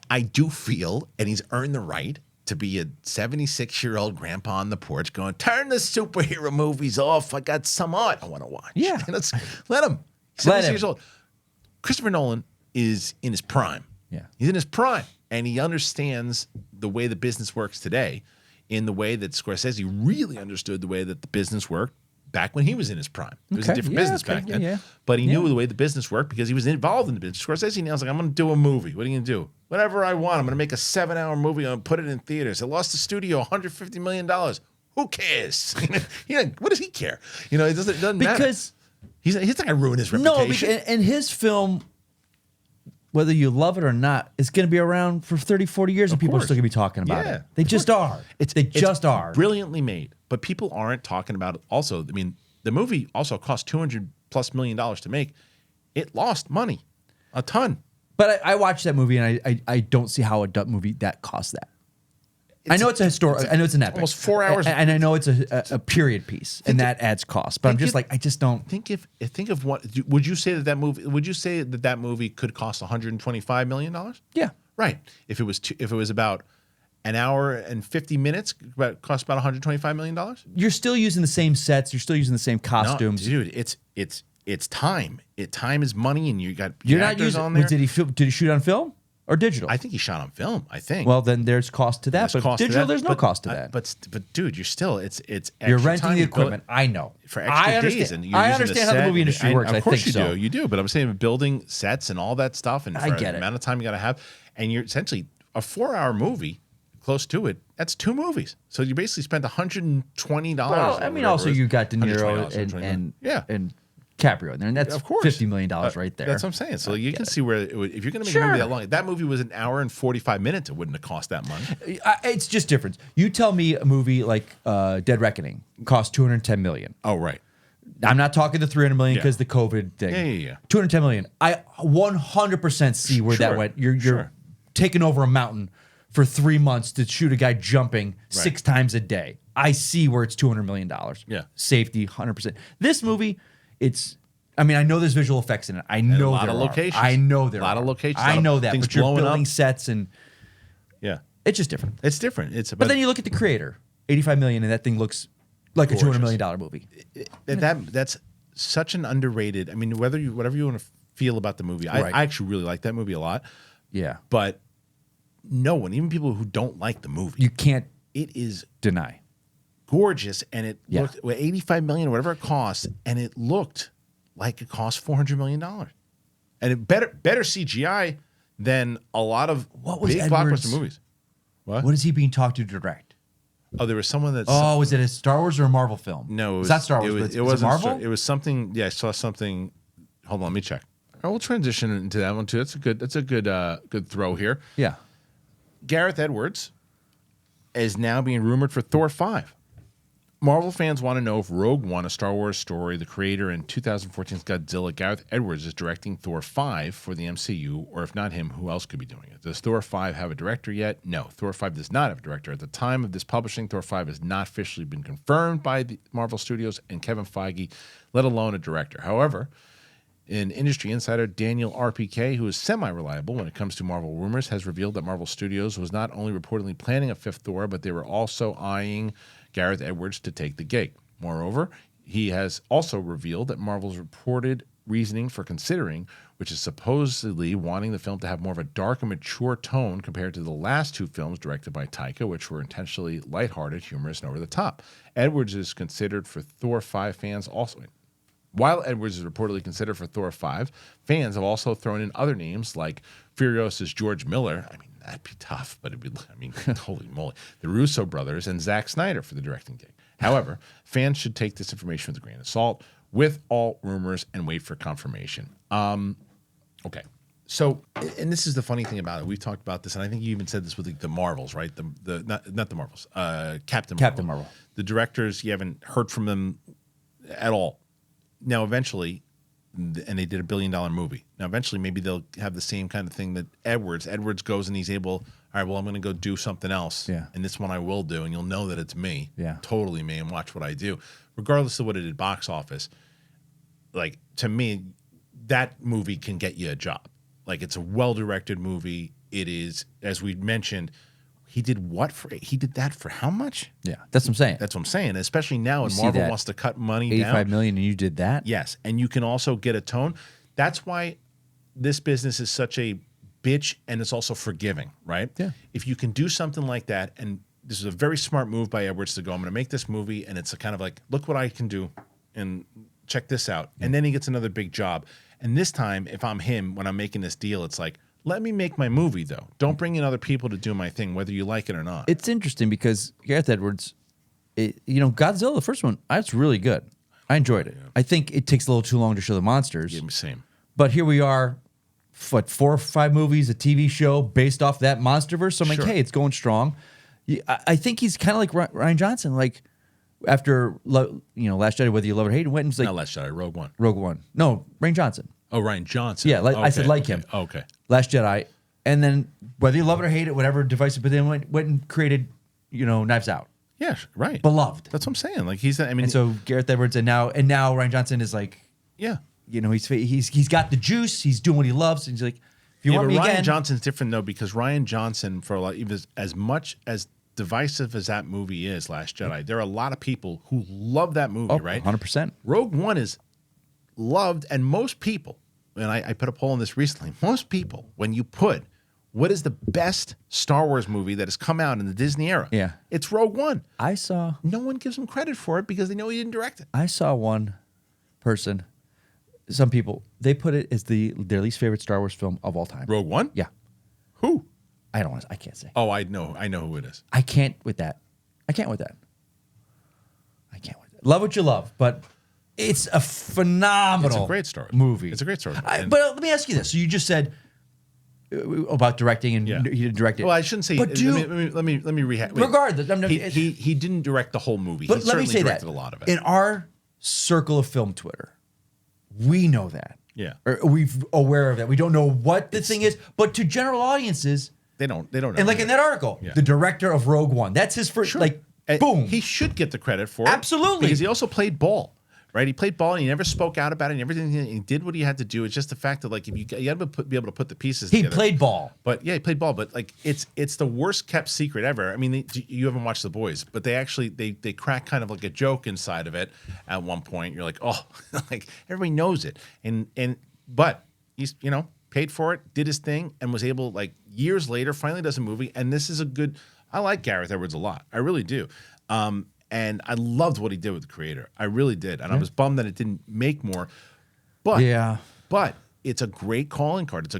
I do feel, and he's earned the right to be a 76-year-old grandpa on the porch going, turn the superhero movies off. I got some art I want to watch. Yeah. Let's let him. He's 76 years old. Christopher Nolan is in his prime. Yeah. He's in his prime, and he understands the way the business works today in the way that Scorsese really understood the way that the business worked back when he was in his prime. It was a different business back then. Yeah. But he knew the way the business worked because he was involved in the business. Scorsese now is like, I'm going to do a movie. What are you going to do? Whatever I want. I'm going to make a 7-hour movie and put it in theaters. It lost the studio $150 million. Who cares? What does he care? It doesn't matter. Because he's not going to ruin his reputation. No, and his film, whether you love it or not, is going to be around for 30, 40 years, and people are still going to be talking about it. They just are. They just are. Brilliantly made, but people aren't talking about it. Also, I mean, the movie also cost $200+ million to make. It lost money, a ton. But I watched that movie, and I don't see how a movie that costs that. I know it's a historic. I know it's an epic. Almost 4 hours. And I know it's a period piece, and that adds cost. But I'm just I just don't think of what would you say that movie? Would you say that movie could cost $125 million? Yeah, right. If it was about an hour and 50 minutes, it cost about $125 million. You're still using the same sets. You're still using the same costumes, no, dude. It's time. Time is money, and you got you're not actors using. on there. Did he shoot on film or digital? I think he shot on film. I think. Well, then there's cost to that. There's but digital, there's no cost to that. But dude, you're still it's you're extra renting time. the equipment. I know for extra days, and I understand how the movie industry works. Of course you do. But I'm saying building sets and all that stuff, and for the amount of time you got to have, and you're essentially a 4-hour movie. Close to it, that's 2 movies. So you basically spent $120. Well, I mean, also you got De Niro and Caprio in there, and that's $50 million right there. That's what I'm saying. So you can see where if you're going to make a movie that long, that movie was an hour and 45 minutes. It wouldn't have cost that money. It's just different. You tell me a movie like Dead Reckoning cost $210 million. Oh, right. I'm not talking the $300 million because the COVID thing. Yeah. $210 million. I 100% see where that went. You're taking over a mountain for 3 months to shoot a guy jumping 6 times a day. I see where it's $200 million. Yeah. Safety, 100%. This movie, I know there's visual effects in it. I know there are. A lot of locations. I know there are. A lot of locations. I know that. Things But you're blowing building up. sets and it's just different. It's different. But then you look at the creator, $85 million, and that thing looks like a $200 million movie. That's such an underrated. I mean, whatever you want to feel about the movie, I actually really like that movie a lot. Yeah. But no one, even people who don't like the movie, you can't it is deny. Gorgeous, and it looked $85 million or whatever it costs, and it looked like it cost $400 million, and it better CGI than a lot of big blockbuster movies. What is he being talked to direct? Oh, there was someone that. Oh, was it a Star Wars or a Marvel film? No, it's not Star Wars. It was Marvel. It was something. Yeah, I saw something. Hold on, let me check. we'll transition into that one too. That's a good throw here. Yeah. Gareth Edwards is now being rumored for Thor 5. Marvel fans want to know if Rogue One, a Star Wars story, the creator in 2014's Godzilla, Gareth Edwards, is directing Thor 5 for the MCU, or if not him, who else could be doing it? Does Thor 5 have a director yet? No, Thor 5 does not have a director. At the time of this publishing, Thor 5 has not officially been confirmed by the Marvel Studios and Kevin Feige, let alone a director. However, an industry insider, Daniel RPK, who is semi-reliable when it comes to Marvel rumors, has revealed that Marvel Studios was not only reportedly planning a fifth Thor, but they were also eyeing Gareth Edwards to take the gig. Moreover, he has also revealed that Marvel's reported reasoning for considering, which is supposedly wanting the film to have more of a dark and mature tone compared to the last two films directed by Taika, which were intentionally lighthearted, humorous, and over the top. Edwards is considered for Thor 5 fans also. While Edwards is reportedly considered for Thor 5, fans have also thrown in other names like Furios's George Miller. I mean, that'd be tough, but holy moly. The Russo brothers and Zack Snyder for the directing gig. However, fans should take this information with a grain of salt, with all rumors, and wait for confirmation. Okay. So, and this is the funny thing about it. We've talked about this, and I think you even said this with the Marvels, right? Not the Marvels. Captain Marvel. The directors, you haven't heard from them at all. Now, eventually, and they did $1 billion movie. Now, eventually, maybe they'll have the same kind of thing that Edwards goes and he's able, all right, well, I'm going to go do something else. Yeah. And this one I will do, and you'll know that it's me. Yeah. Totally me, and watch what I do. Regardless of what it did box office, like, to me, that movie can get you a job. Like, it's a well-directed movie. It is, as we mentioned, he did that for how much? Yeah, that's what I'm saying. That's what I'm saying. Especially now, and see Marvel that wants to cut money down. $85 million, and you did that? Yes, and you can also get a tone. That's why this business is such a bitch, and it's also forgiving, right? Yeah. If you can do something like that, and this is a very smart move by Edwards to go, I'm going to make this movie, and it's a kind of like, look what I can do, and check this out. And then he gets another big job. And this time, if I'm him, when I'm making this deal, it's like, let me make my movie, though. Don't bring in other people to do my thing, whether you like it or not. It's interesting because Gareth Edwards, Godzilla, the first one, that's really good. I enjoyed it. Yeah. I think it takes a little too long to show the monsters. Yeah, same. But here we are, 4 or 5 movies, a TV show based off that monsterverse. So I'm like, hey, it's going strong. I think he's kind of like Ryan Johnson, like after Last Jedi, whether you love it or hate it, went and was like, not Last Jedi, Rogue One. Rogue One. No, Ryan Johnson. Oh, Ryan Johnson. Yeah, I said like him. Okay. Last Jedi, and then whether you love it or hate it, whatever divisive, but then went and created, Knives Out. Yeah, right. Beloved. That's what I'm saying. Like and so Gareth Edwards, and now Ryan Johnson is like, yeah, he's got the juice. He's doing what he loves, and he's like, if you want me Ryan again. Johnson's different though, because Ryan Johnson, for a lot, even as much as divisive as that movie is, Last Jedi, there are a lot of people who love that movie, right? 100%. Rogue One is loved, and most people, and I put a poll on this recently, most people, when you put what is the best Star Wars movie that has come out in the Disney era, it's Rogue One. No one gives him credit for it because they know he didn't direct it. I saw one person, some people, they put it as their least favorite Star Wars film of all time. Rogue One? Yeah. Who? I can't say. Oh, I know who it is. I can't with that. Love what you love, but it's a phenomenal It's a great story. Movie. It's a great story. But let me ask you this. So you just said about directing, and he didn't direct it. Well, I shouldn't say. But let me rehab. Regardless, he didn't direct the whole movie. But he let me certainly say directed that a lot of it. in our circle of film Twitter, we know that. Yeah, or we're aware of that. We don't know what the thing is, but to general audiences, they don't know. And like in that article, the director of Rogue One, that's his first. Like, boom, he should get the credit for it. Absolutely, because he also played ball. Right, he played ball and he never spoke out about it. And everything he did what he had to do. It's just the fact that like if you got to be able to put the pieces. He together. played ball, but he played ball. But like it's the worst kept secret ever. I mean, you haven't watched The Boys, but they actually they crack kind of like a joke inside of it at one point. You're like, oh, like everybody knows it, but he's paid for it, did his thing, and was able like years later finally does a movie. And this is a good. I like Gareth Edwards a lot. I really do. And I loved what he did with the creator. I really did. And I was bummed that it didn't make more. But but it's a great calling card. It's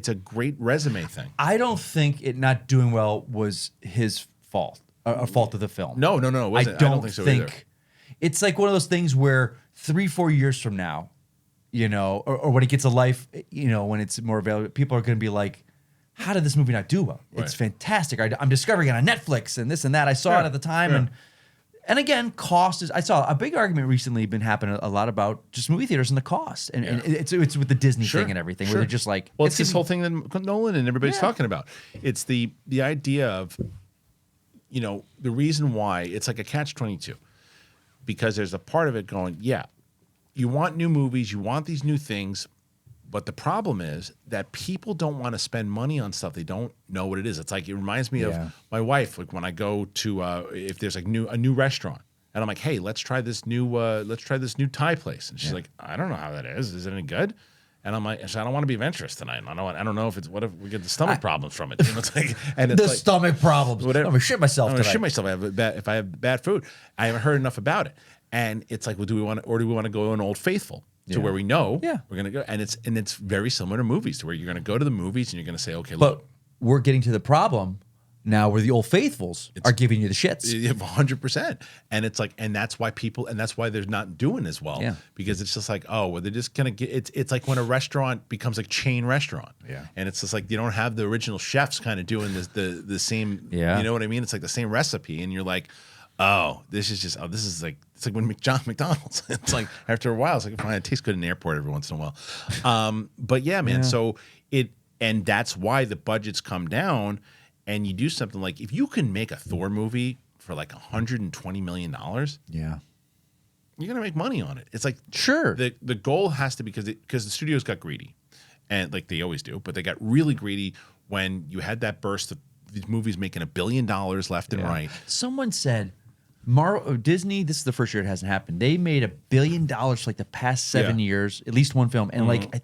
a great resume thing. I don't think it not doing well was his fault, a fault of the film. No, it wasn't. I don't think so either. It's like one of those things where 3-4 years from now, or when it gets a life, when it's more available, people are going to be like, how did this movie not do well? It's fantastic. I'm discovering it on Netflix and this and that. I saw it at the time. And again, cost is, I saw a big argument recently been happening a lot about just movie theaters and the cost. And it's with the Disney thing and everything where they're just like. Well, it's this whole thing that Nolan and everybody's talking about. It's the idea of, the reason why it's like a catch-22. Because there's a part of it going, you want new movies, you want these new things, but the problem is that people don't want to spend money on stuff they don't know what it is. It's like, it reminds me of my wife, like when I go to if there's like a new restaurant, and I'm like, hey, let's try this new Thai place, and she's like, I don't know how that is. Is it any good? And I'm like, I don't want to be adventurous tonight. I don't know if it's, what if we get the stomach problems from it? It's like, and it's the stomach problems. Whatever. I'm gonna shit myself. I'm gonna shit myself. If I have bad food, I haven't heard enough about it. And it's like, well, do we want to go on Old Faithful to where we know we're gonna go? And it's very similar to movies, to where you're gonna go to the movies and you're gonna say, okay, but we're getting to the problem now where the Old Faithfuls are giving you the shits. 100%. And it's like, and that's why they're not doing as well. Yeah. Because it's just like, oh, well, they're just gonna get it's like when a restaurant becomes a chain restaurant. Yeah. And it's just like you don't have the original chefs kind of doing the same, you know what I mean? It's like the same recipe, and you're like, oh, this is like, it's like when McDonald's. It's like after a while, it's like, fine, it tastes good in the airport every once in a while. But yeah, man. So and that's why the budgets come down, and you do something like, if you can make a Thor movie for like $120 million, you're gonna make money on it. It's like, sure, the goal has to be, because the studios got greedy, and like they always do, but they got really greedy when you had that burst of these movies making $1 billion left and right. Someone said, Disney, this is the first year it hasn't happened. They made $1 billion for like the past 7 years, at least one film. And like,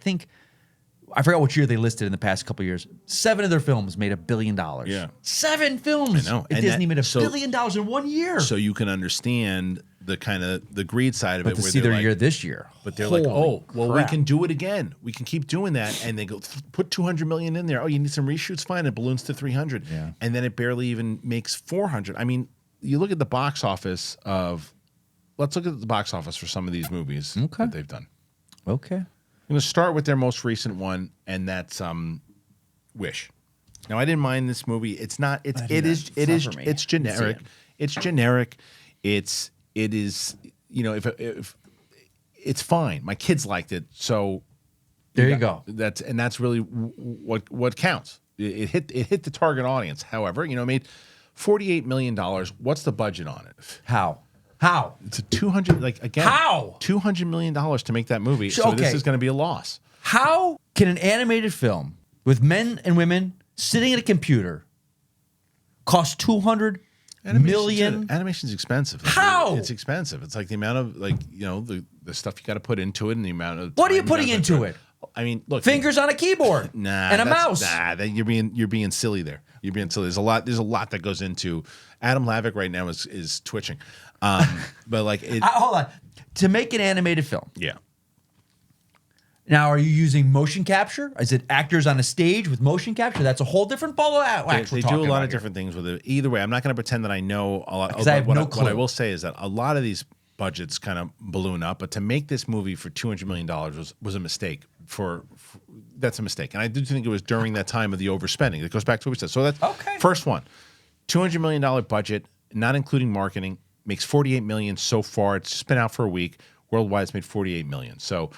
I forgot what year they listed in the past couple of years. 7 of their films made $1 billion. Yeah. 7 films. I know. And Disney made $1 billion in 1 year. So you can understand the kind of the greed side of it. To see their year this year. But they're like, oh, well, we can do it again. We can keep doing that. And they go, put $200 million in there. Oh, you need some reshoots? Fine. It balloons to 300. Yeah. And then it barely even makes 400. I mean, you look at the box office let's look at the box office for some of these movies that they've done. Okay. I'm going to start with their most recent one, and that's Wish. Now, I didn't mind this movie. It's not. It's generic. It's generic. It is. If it's fine. My kids liked it, so there you go. That's really what counts. It hit the target audience. However, it made $48 million. What's the budget on it? How? It's a $200 million to make that movie. So this is going to be a loss. How can an animated film with men and women sitting at a computer cost $200 million? Animation's expensive. How? It's expensive. It's like the amount of the stuff you got to put into it, and the amount of what are you putting into it? I mean, look, fingers on a keyboard, and a mouse. You're being silly there. You're being silly. There's a lot that goes into. Adam Lavick right now is twitching, but like, hold on, to make an animated film. Yeah. Now, are you using motion capture? Is it actors on a stage with motion capture? That's a whole different ball of wax. They do a lot of different things with it. Either way, I'm not going to pretend that I know a lot. Because I have no clue. What I will say is that a lot of these budgets kind of balloon up, but to make this movie for $200 million was a mistake. That's a mistake, and I do think it was during that time of the overspending. It goes back to what we said. So that's first one, $200 million budget, not including marketing, makes $48 million so far. It's just been out for a week. Worldwide, it's made $48 million. So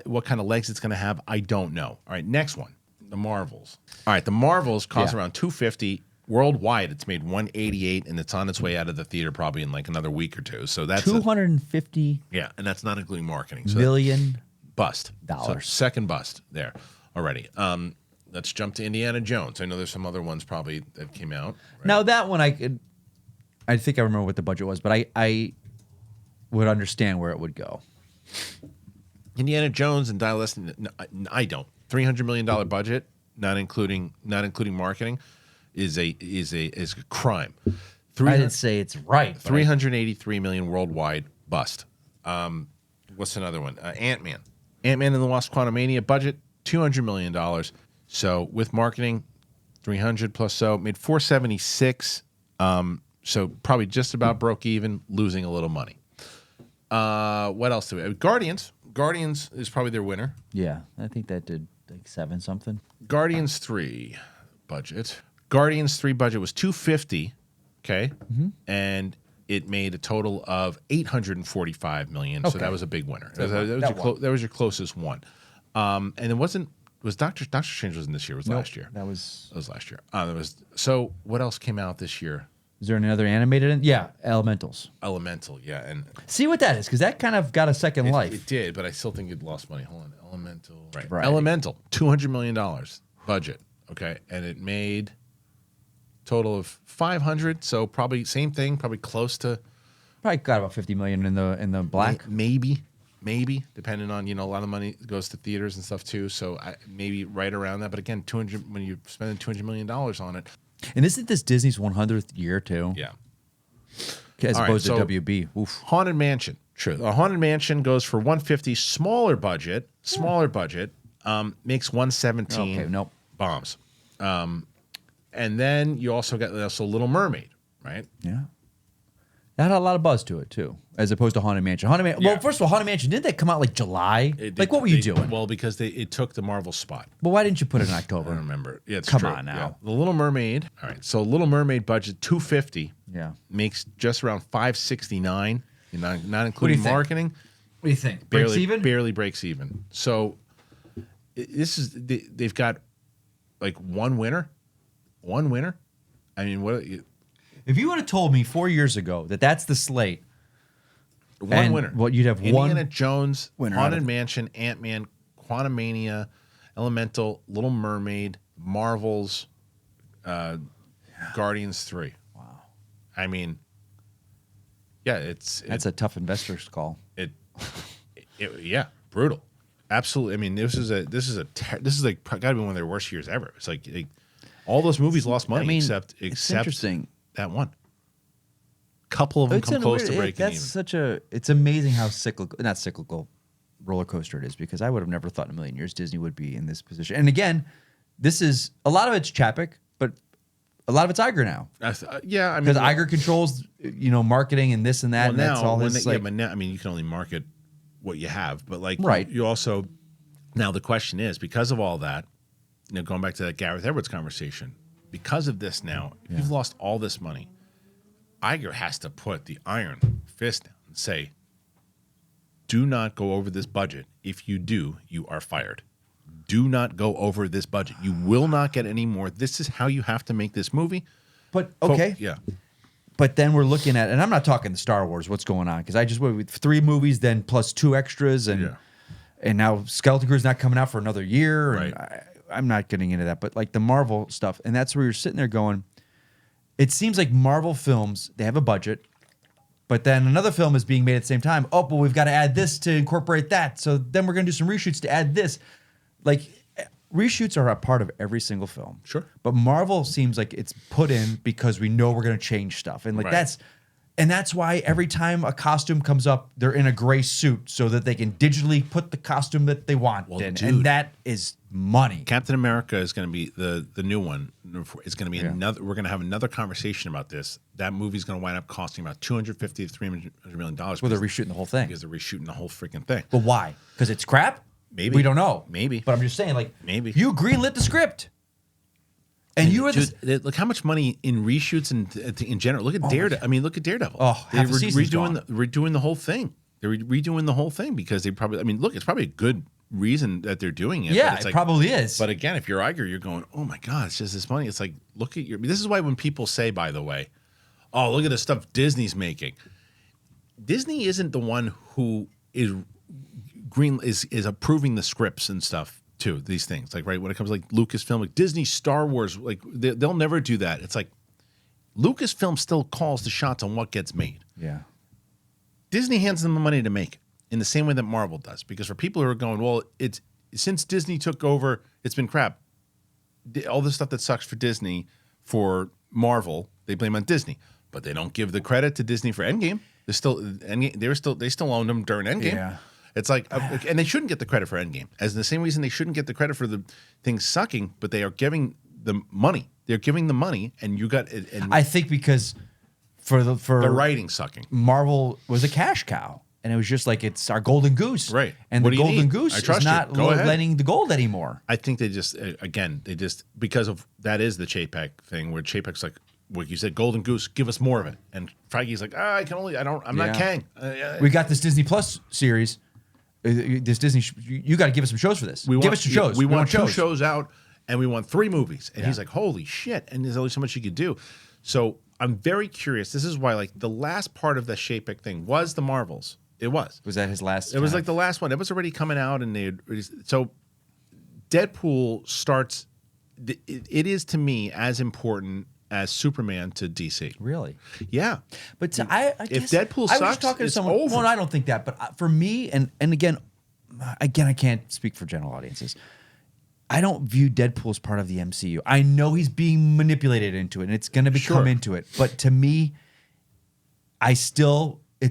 what kind of legs it's going to have, I don't know. All right, next one, the Marvels. All right, the Marvels cost around $250. Worldwide, it's made $188, and it's on its way out of the theater probably in like another week or two. So that's $250. Yeah, and that's not including marketing. So million bust. Dollars. So second bust there already. Let's jump to Indiana Jones. I know there's some other ones probably that came out. Right? Now that one I think I remember what the budget was, but I would understand where it would go. Indiana Jones and Dynasty. No, I don't. $300 million budget, not including marketing, is a crime. I didn't say it's right. $383 million worldwide bust. What's another one? Ant-Man. Ant-Man and the Wasp: Quantumania budget $200 million. So with marketing, 300 plus so made 476. So probably just about broke even, losing a little money. What else do we have? Guardians Guardians is probably their winner. Yeah, I think that did like 7 something. Guardians 3 budget. Guardians 3 budget was $250, okay? And it made a total of $845 million, so that was a big winner. That was your closest one. And it was Doctor Strange wasn't this year, it was last year. That was last year. So what else came out this year? Is there another animated? Yeah, Elementals. Elemental, yeah. And see what that is, because that kind of got a second life. It did, but I still think it lost money. Hold on. Elemental. Right. Elemental, $200 million budget, okay? And it made total of 500, so probably same thing, probably close to. Probably got about 50 million in the black. Maybe, depending on, a lot of money goes to theaters and stuff too, so maybe right around that. But again, 200 when you're spending $200 million on it. And isn't this Disney's 100th year too? Yeah. As opposed to WB. Oof. Haunted Mansion. True. A Haunted Mansion goes for 150, smaller budget, makes 117. Okay, nope. Bombs. And then you also got Little Mermaid, right? Yeah. That had a lot of buzz to it too, as opposed to Haunted Mansion. Well, first of all, Haunted Mansion, didn't that come out like July? What were you doing? Well, because it took the Marvel spot. Well, why didn't you put it in October? I don't remember. Yeah, it's Come true. on now. Yeah. The Little Mermaid. All right. So Little Mermaid budget $250. Yeah. Makes just around $569. Not including marketing. What do you think? Breaks even? Barely breaks even. So they've got like one winner. I mean, what? If you would have told me 4 years ago that that's the slate, one winner. Well, you'd have Indiana Jones, winner Haunted Mansion, Ant-Man, Quantumania, Elemental, Little Mermaid, Marvel's, Guardians 3. Wow. I mean, yeah, that's a tough investor's call. Yeah, brutal. Absolutely. I mean, this is like got to be one of their worst years ever. It's like all those movies lost money except interesting. That one. Couple of them come close to breaking even. It's amazing how not cyclical roller coaster it is, because I would have never thought in a million years Disney would be in this position. And again, this is a lot of it's Chapek, but a lot of it's Iger now. Yeah, I mean, because Iger controls marketing and this and that. Well, and that's all his, but now, I mean, you can only market what you have, but right. You also now the question is, because of all that, going back to that Gareth Edwards conversation, because of this now, you've lost all this money. Iger has to put the iron fist down and say, do not go over this budget. If you do, you are fired. Do not go over this budget. You will not get any more. This is how you have to make this movie. But, okay. Yeah. But then we're looking at, and I'm not talking the Star Wars, what's going on, because I just went with 3 movies, then plus 2 extras, and now Skeleton Crew's not coming out for another year. Right. And I'm not getting into that, but like the Marvel stuff, and that's where you're sitting there going, it seems like Marvel films, they have a budget, but then another film is being made at the same time. Oh, but we've got to add this to incorporate that. So then we're going to do some reshoots to add this. Like, reshoots are a part of every single film. Sure. But Marvel seems like it's put in because we know we're going to change stuff. And like that's why every time a costume comes up, they're in a gray suit so that they can digitally put the costume that they want in. Dude, and that is money. Captain America is going to be the new one. It's going to be another. We're going to have another conversation about this. That movie's going to wind up costing about $250 to $300 million. Well, they're reshooting the whole thing. Because they're reshooting the whole freaking thing. But why? Because it's crap? Maybe. We don't know. Maybe. But I'm just saying, like, maybe you greenlit the script. And you were look how much money in reshoots and in general. Look at Daredevil. I mean, look at Daredevil. Oh, half the season's gone. Redoing the whole thing. They're redoing the whole thing because they probably. I mean, look, it's probably a good reason that they're doing it. Yeah, but it's it probably is. But again, if you're Iger, you're going, oh my god, it's just this money. It's like, look at your. This is why when people say, by the way, oh, look at the stuff Disney's making. Disney isn't the one who is approving the scripts and stuff. Too, these things, like, right, when it comes to like Lucasfilm, like Disney, Star Wars, like they'll never do that. It's like Lucasfilm still calls the shots on what gets made. Yeah. Disney hands them the money to make in the same way that Marvel does. Because for people who are going, well, it's since Disney took over, it's been crap. All the stuff that sucks for Disney, for Marvel, they blame on Disney, but they don't give the credit to Disney for Endgame. They still owned them during Endgame. Yeah. It's like, and they shouldn't get the credit for Endgame, as the same reason they shouldn't get the credit for the things sucking, but they are giving the money. They're giving the money, and you got. And I think because for the writing sucking, Marvel was a cash cow, And it was just like, it's our golden goose. Right. And What the do you golden need? goose I is trust you. not Go ahead. letting the gold anymore. I think they just, because of that is the Chapek thing where Chapek's like, what you said, golden goose, give us more of it. And Feige's like, I'm not Kang. We got this Disney Plus series. This Disney, you got to give us some shows for this. Give us some shows. We want 2 shows out, and we want 3 movies. And he's like, holy shit. And there's only so much you could do. So I'm very curious. This is why, like, the last part of the Chapek thing was the Marvels. It was. Was that his last? It was like the last one. It was already coming out, and so Deadpool starts. It is to me as important as Superman to DC. Really? Yeah. But I if guess Deadpool I was sucks, talking to it's someone. over. Well, I don't think that. But for me, and again, I can't speak for general audiences. I don't view Deadpool as part of the MCU. I know he's being manipulated into it, and it's going to become into it. But to me, it's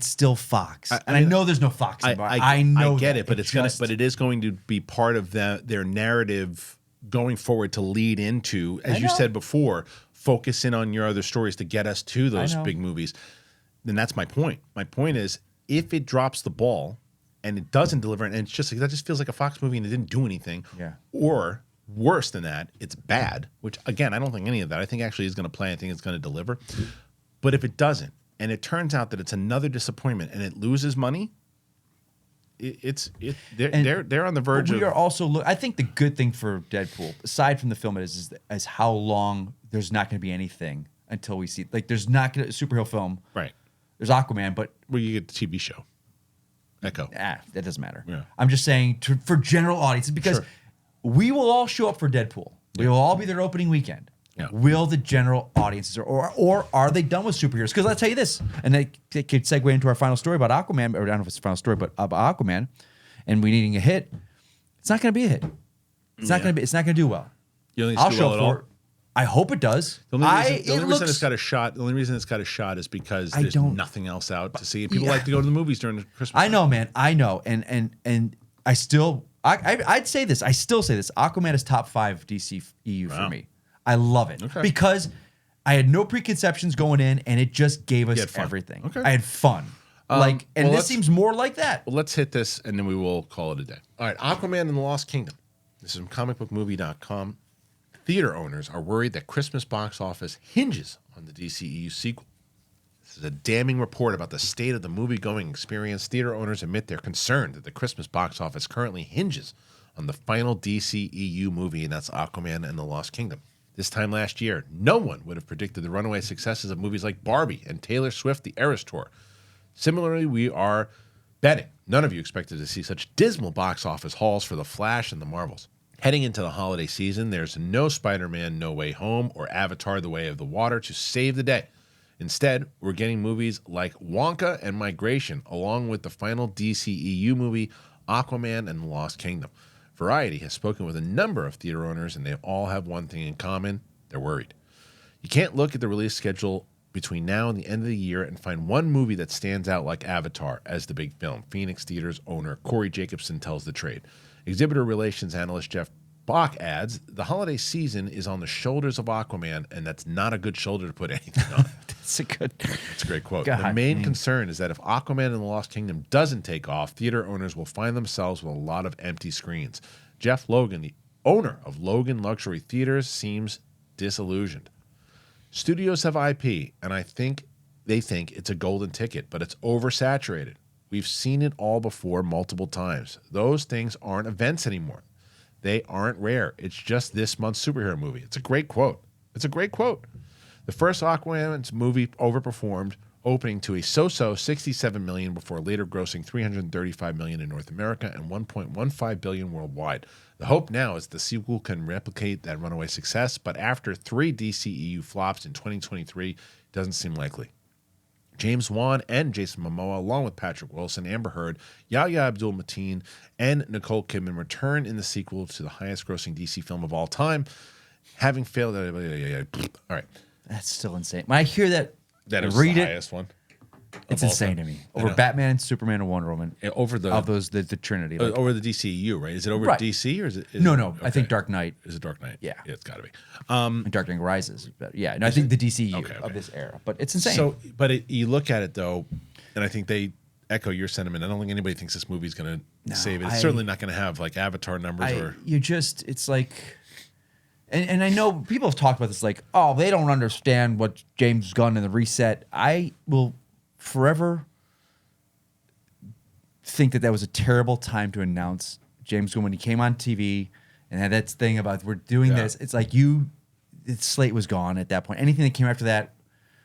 still Fox, and I know there's no Fox involved. I know I get that. it, but it is going to be part of their narrative going forward to lead into, as you said before, focus in on your other stories to get us to those big movies. Then that's my point. My point is, if it drops the ball and it doesn't deliver, and it's just like, that just feels like a Fox movie and it didn't do anything. Yeah. Or worse than that, it's bad. Which again, I don't think any of that. I think actually is going to play. I think it's going to deliver. But if it doesn't, and it turns out that it's another disappointment, and it loses money, they're on the verge of. We are also. I think the good thing for Deadpool, aside from the film, is how long there's not going to be anything until we see. Like, there's not going to superhero film. Right. There's Aquaman, but You get the TV show. Echo. that doesn't matter. Yeah. I'm just saying for general audiences, because we will all show up for Deadpool. We will all be there opening weekend. Yeah. Will the general audiences, or are they done with superheroes? Because I'll tell you this, and they could segue into our final story about Aquaman, or I don't know if it's the final story, but about Aquaman, and we needing a hit. It's not going to be a hit. It's not going to be. It's not going to do well. You don't think I'll it's do show well up at all? for it. I hope it does. The only reason it's got a shot. The only reason it's got a shot is because there's nothing else out to see. People like to go to the movies during the Christmas. I know, man. I know, and I still, I'd say this. I still say this. Aquaman is top 5 DC EU for me. I love it because I had no preconceptions going in, and it just gave us everything. Okay. I had fun. This seems more like that. Well, let's hit this, and then we will call it a day. All right, Aquaman and the Lost Kingdom. This is from comicbookmovie.com. Theater owners are worried that Christmas box office hinges on the DCEU sequel. This is a damning report about the state of the movie-going experience. Theater owners admit they're concerned that the Christmas box office currently hinges on the final DCEU movie, and that's Aquaman and the Lost Kingdom. This time last year, no one would have predicted the runaway successes of movies like Barbie and Taylor Swift: The Eras Tour. Similarly, we are betting none of you expected to see such dismal box office hauls for The Flash and The Marvels. Heading into the holiday season, there's no Spider-Man No Way Home or Avatar: The Way of the Water to save the day. Instead, we're getting movies like Wonka and Migration, along with the final DCEU movie, Aquaman and the Lost Kingdom. Variety has spoken with a number of theater owners, and they all have one thing in common: they're worried. You can't look at the release schedule between now and the end of the year and find one movie that stands out like Avatar as the big film. Phoenix Theaters owner Corey Jacobson tells The Trade. Exhibitor relations analyst Jeff Bach adds, the holiday season is on the shoulders of Aquaman, and that's not a good shoulder to put anything on. That's a great quote. The main concern is that if Aquaman and the Lost Kingdom doesn't take off, theater owners will find themselves with a lot of empty screens. Jeff Logan, the owner of Logan Luxury Theaters, seems disillusioned. Studios have IP, and they think it's a golden ticket, but it's oversaturated. We've seen it all before multiple times. Those things aren't events anymore. They aren't rare. It's just this month's superhero movie. It's a great quote. The first Aquaman movie overperformed, opening to a so-so $67 million before later grossing $335 million in North America and $1.15 billion worldwide. The hope now is the sequel can replicate that runaway success, but after 3 DCEU flops in 2023, it doesn't seem likely. James Wan and Jason Momoa, along with Patrick Wilson, Amber Heard, Yahya Abdul-Mateen, and Nicole Kidman, return in the sequel to the highest-grossing DC film of all time, having failed. All right, that's still insane. When I hear that, that is read the it, highest one. It's insane to me. Over Batman, Superman, and Wonder Woman. Over the of those the Trinity. Like, over the DCEU, right? Is it over DC or is it? No. Okay. I think Dark Knight. Is it Dark Knight? Yeah, it's got to be. And Dark Knight Rises. But yeah, no, I think the DCEU of this era. But it's insane. So, but you look at it though, and I think echo your sentiment. I don't think anybody thinks this movie's going to save it. It's certainly not going to have like Avatar numbers it's like, and I know people have talked about this, like, oh, they don't understand what James Gunn and the reset. I will forever think that was a terrible time to announce James Gunn when he came on TV and had that thing about we're doing this. It's like slate was gone at that point. Anything that came after that,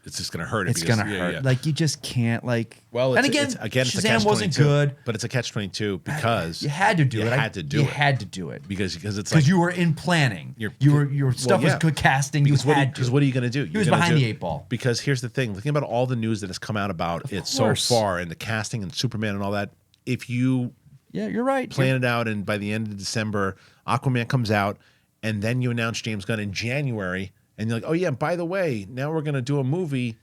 it's just going to hurt. It's going to hurt. Yeah. Like, you just can't, like... Well, and again, Shazam wasn't good. But it's a catch-22 because... You had to do it. You had to do it. Because it's like... Because you were in planning. Your stuff was good casting. Because what are you going to do? He was behind the 8 ball. Because here's the thing. Looking about all the news that has come out about it so far and the casting and Superman and all that, if you... Yeah, you're right. Plan it out, and by the end of December, Aquaman comes out, and then you announce James Gunn in January... And you're like, oh, yeah, by the way, now we're going to do a movie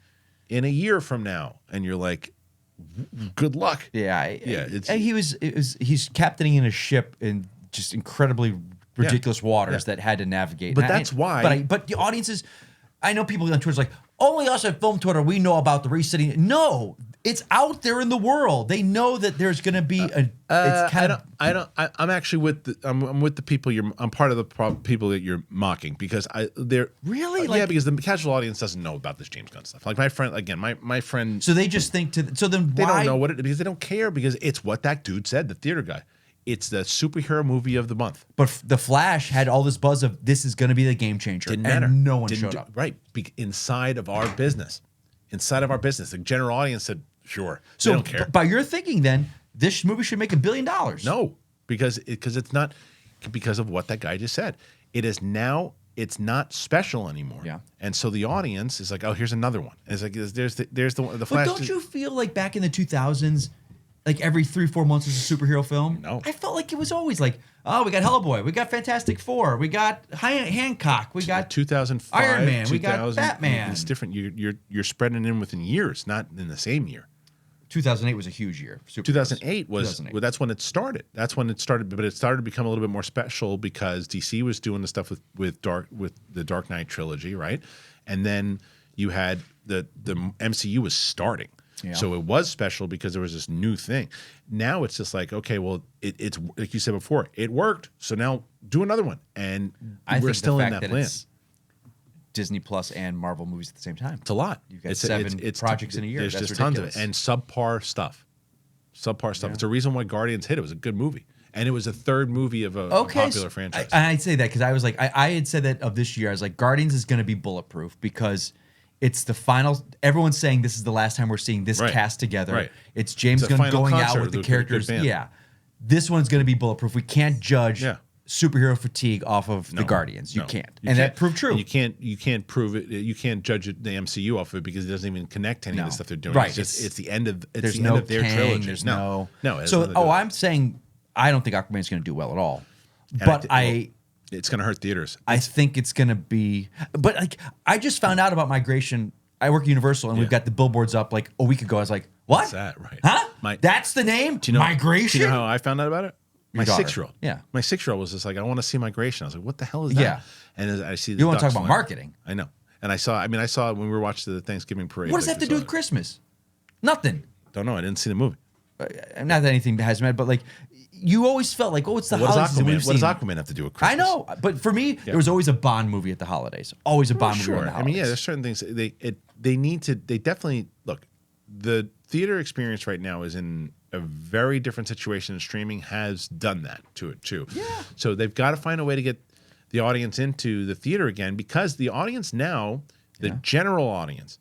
in a year from now. And you're like, good luck. Yeah. He's captaining in a ship in just incredibly ridiculous waters that had to navigate. But that's why. But the audiences, I know people on Twitter's like, only us at Film Twitter, we know about the resetting. No, it's out there in the world. They know that there's going to be I'm actually with the people I'm part of the people that you're mocking because they're really because the casual audience doesn't know about this James Gunn stuff. Like my friend, again, my friend. So they just think so then they don't know because they don't care because it's what that dude said, the theater guy. It's the superhero movie of the month. But The Flash had all this buzz of this is going to be the game changer. Didn't matter. No one showed up. Right. Inside of our business. The general audience said, sure. So they don't care. By your thinking then, this movie should make $1 billion. No, because it's not because of what that guy just said. It's not special anymore. Yeah. And so the audience is like, oh, here's another one. And it's like there's the one, the Flash. But don't you feel like back in the 2000s, like every 3-4 months is a superhero film? No. I felt like it was always like, oh, we got Hellboy, we got Fantastic Four, we got Hancock, we got 2005, Iron Man, we got Batman. It's different. You're spreading in within years, not in the same year. 2008 was a huge year. 2008 was well, that's when it started. But it started to become a little bit more special because DC was doing the stuff with the Dark Knight trilogy, right? And then you had the MCU was starting. Yeah. So it was special because there was this new thing. Now it's just like, okay, well, it's like you said before, it worked. So now do another one. And we're still in that plan. It's Disney Plus and Marvel movies at the same time. It's a lot. You've got 7 projects in a year. There's That's just ridiculous. tons of it. And subpar stuff. Yeah. It's a reason why Guardians hit. It was a good movie. And it was a third movie of a popular franchise. I'd say that because I was like, I had said that of this year. I was like, Guardians is going to be bulletproof because it's the final. Everyone's saying this is the last time we're seeing this cast together. Right. It's James Gunn going out with the characters. Yeah. This one's going to be bulletproof. We can't judge superhero fatigue off of the Guardians. You can't. That proved true. And you can't prove it. You can't judge the MCU off of it because it doesn't even connect to any of the stuff they're doing. Right. It's the end of there's end of their trilogy. There's no. So I'm saying I don't think Aquaman's going to do well at all. But it's going to hurt theaters. I think it's going to be. But like I just found out about migration. I work at Universal, and we've got the billboards up like a week ago. I was like, "What? What's that?" Right? Huh? That's the name? Migration? Do you know how I found out about it? My 6-year-old. Yeah. My 6-year-old was just like, "I want to see Migration." I was like, "What the hell is that?" Yeah. And as I see, you want to talk about marketing? I know. And I saw it when we were watching the Thanksgiving parade. What does that have to do with Christmas? Nothing. Don't know. I didn't see the movie. Not that anything has met, but like. You always felt like, it's the holidays. What does Aquaman have to do with Christmas? I know, but for me, there was always a Bond movie at the holidays. Always a Bond movie at the holidays. I mean, there's certain things they definitely look. The theater experience right now is in a very different situation, and streaming has done that to it too. Yeah. So they've got to find a way to get the audience into the theater again because the audience now, the general audience,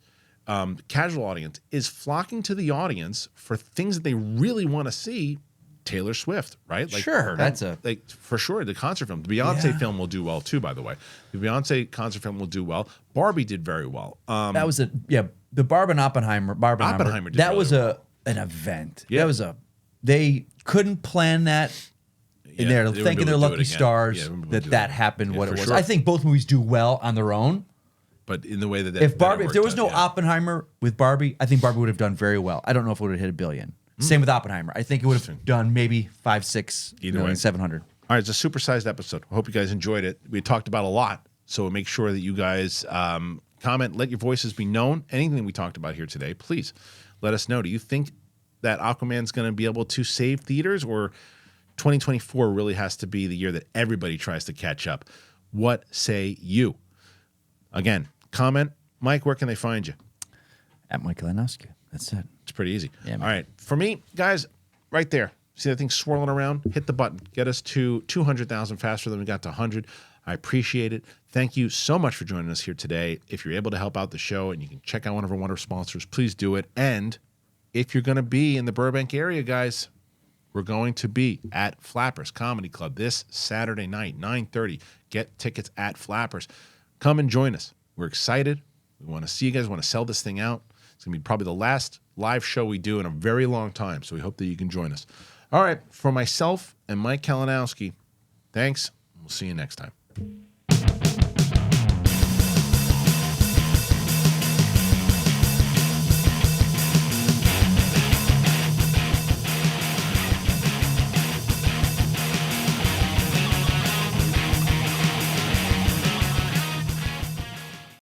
casual audience, is flocking to the audience for things that they really want to see. Taylor Swift, right? Like, sure, that's for sure. The concert film, the Beyonce film will do well too. By the way, the Beyonce concert film will do well. Barbie did very well. That was the Barb and Oppenheimer. Oppenheimer did that really was well. An event. Yeah. That was they couldn't plan that. And they're thanking their lucky stars that happened. What it was. Sure. I think both movies do well on their own. But in the way that if there was no Oppenheimer with Barbie, I think Barbie would have done very well. I don't know if it would have hit $1 billion. Same with Oppenheimer. I think it would have done maybe 5, 6, either way, 700. All right, it's a supersized episode. I hope you guys enjoyed it. We talked about a lot, so make sure that you guys comment, let your voices be known. Anything we talked about here today, please let us know. Do you think that Aquaman's going to be able to save theaters, or 2024 really has to be the year that everybody tries to catch up? What say you? Again, comment. Mike, where can they find you? At Mike Kalinowski. That's it. It's pretty easy. Yeah, man. All right. For me, guys, right there. See that thing swirling around? Hit the button. Get us to 200,000 faster than we got to 100. I appreciate it. Thank you so much for joining us here today. If you're able to help out the show and you can check out one of our wonderful sponsors, please do it. And if you're going to be in the Burbank area, guys, we're going to be at Flappers Comedy Club this Saturday night, 9:30. Get tickets at Flappers. Come and join us. We're excited. We want to see you guys. We want to sell this thing out. It's going to be probably the last live show we do in a very long time, so we hope that you can join us. All right, for myself and Mike Kalinowski, thanks. We'll see you next time.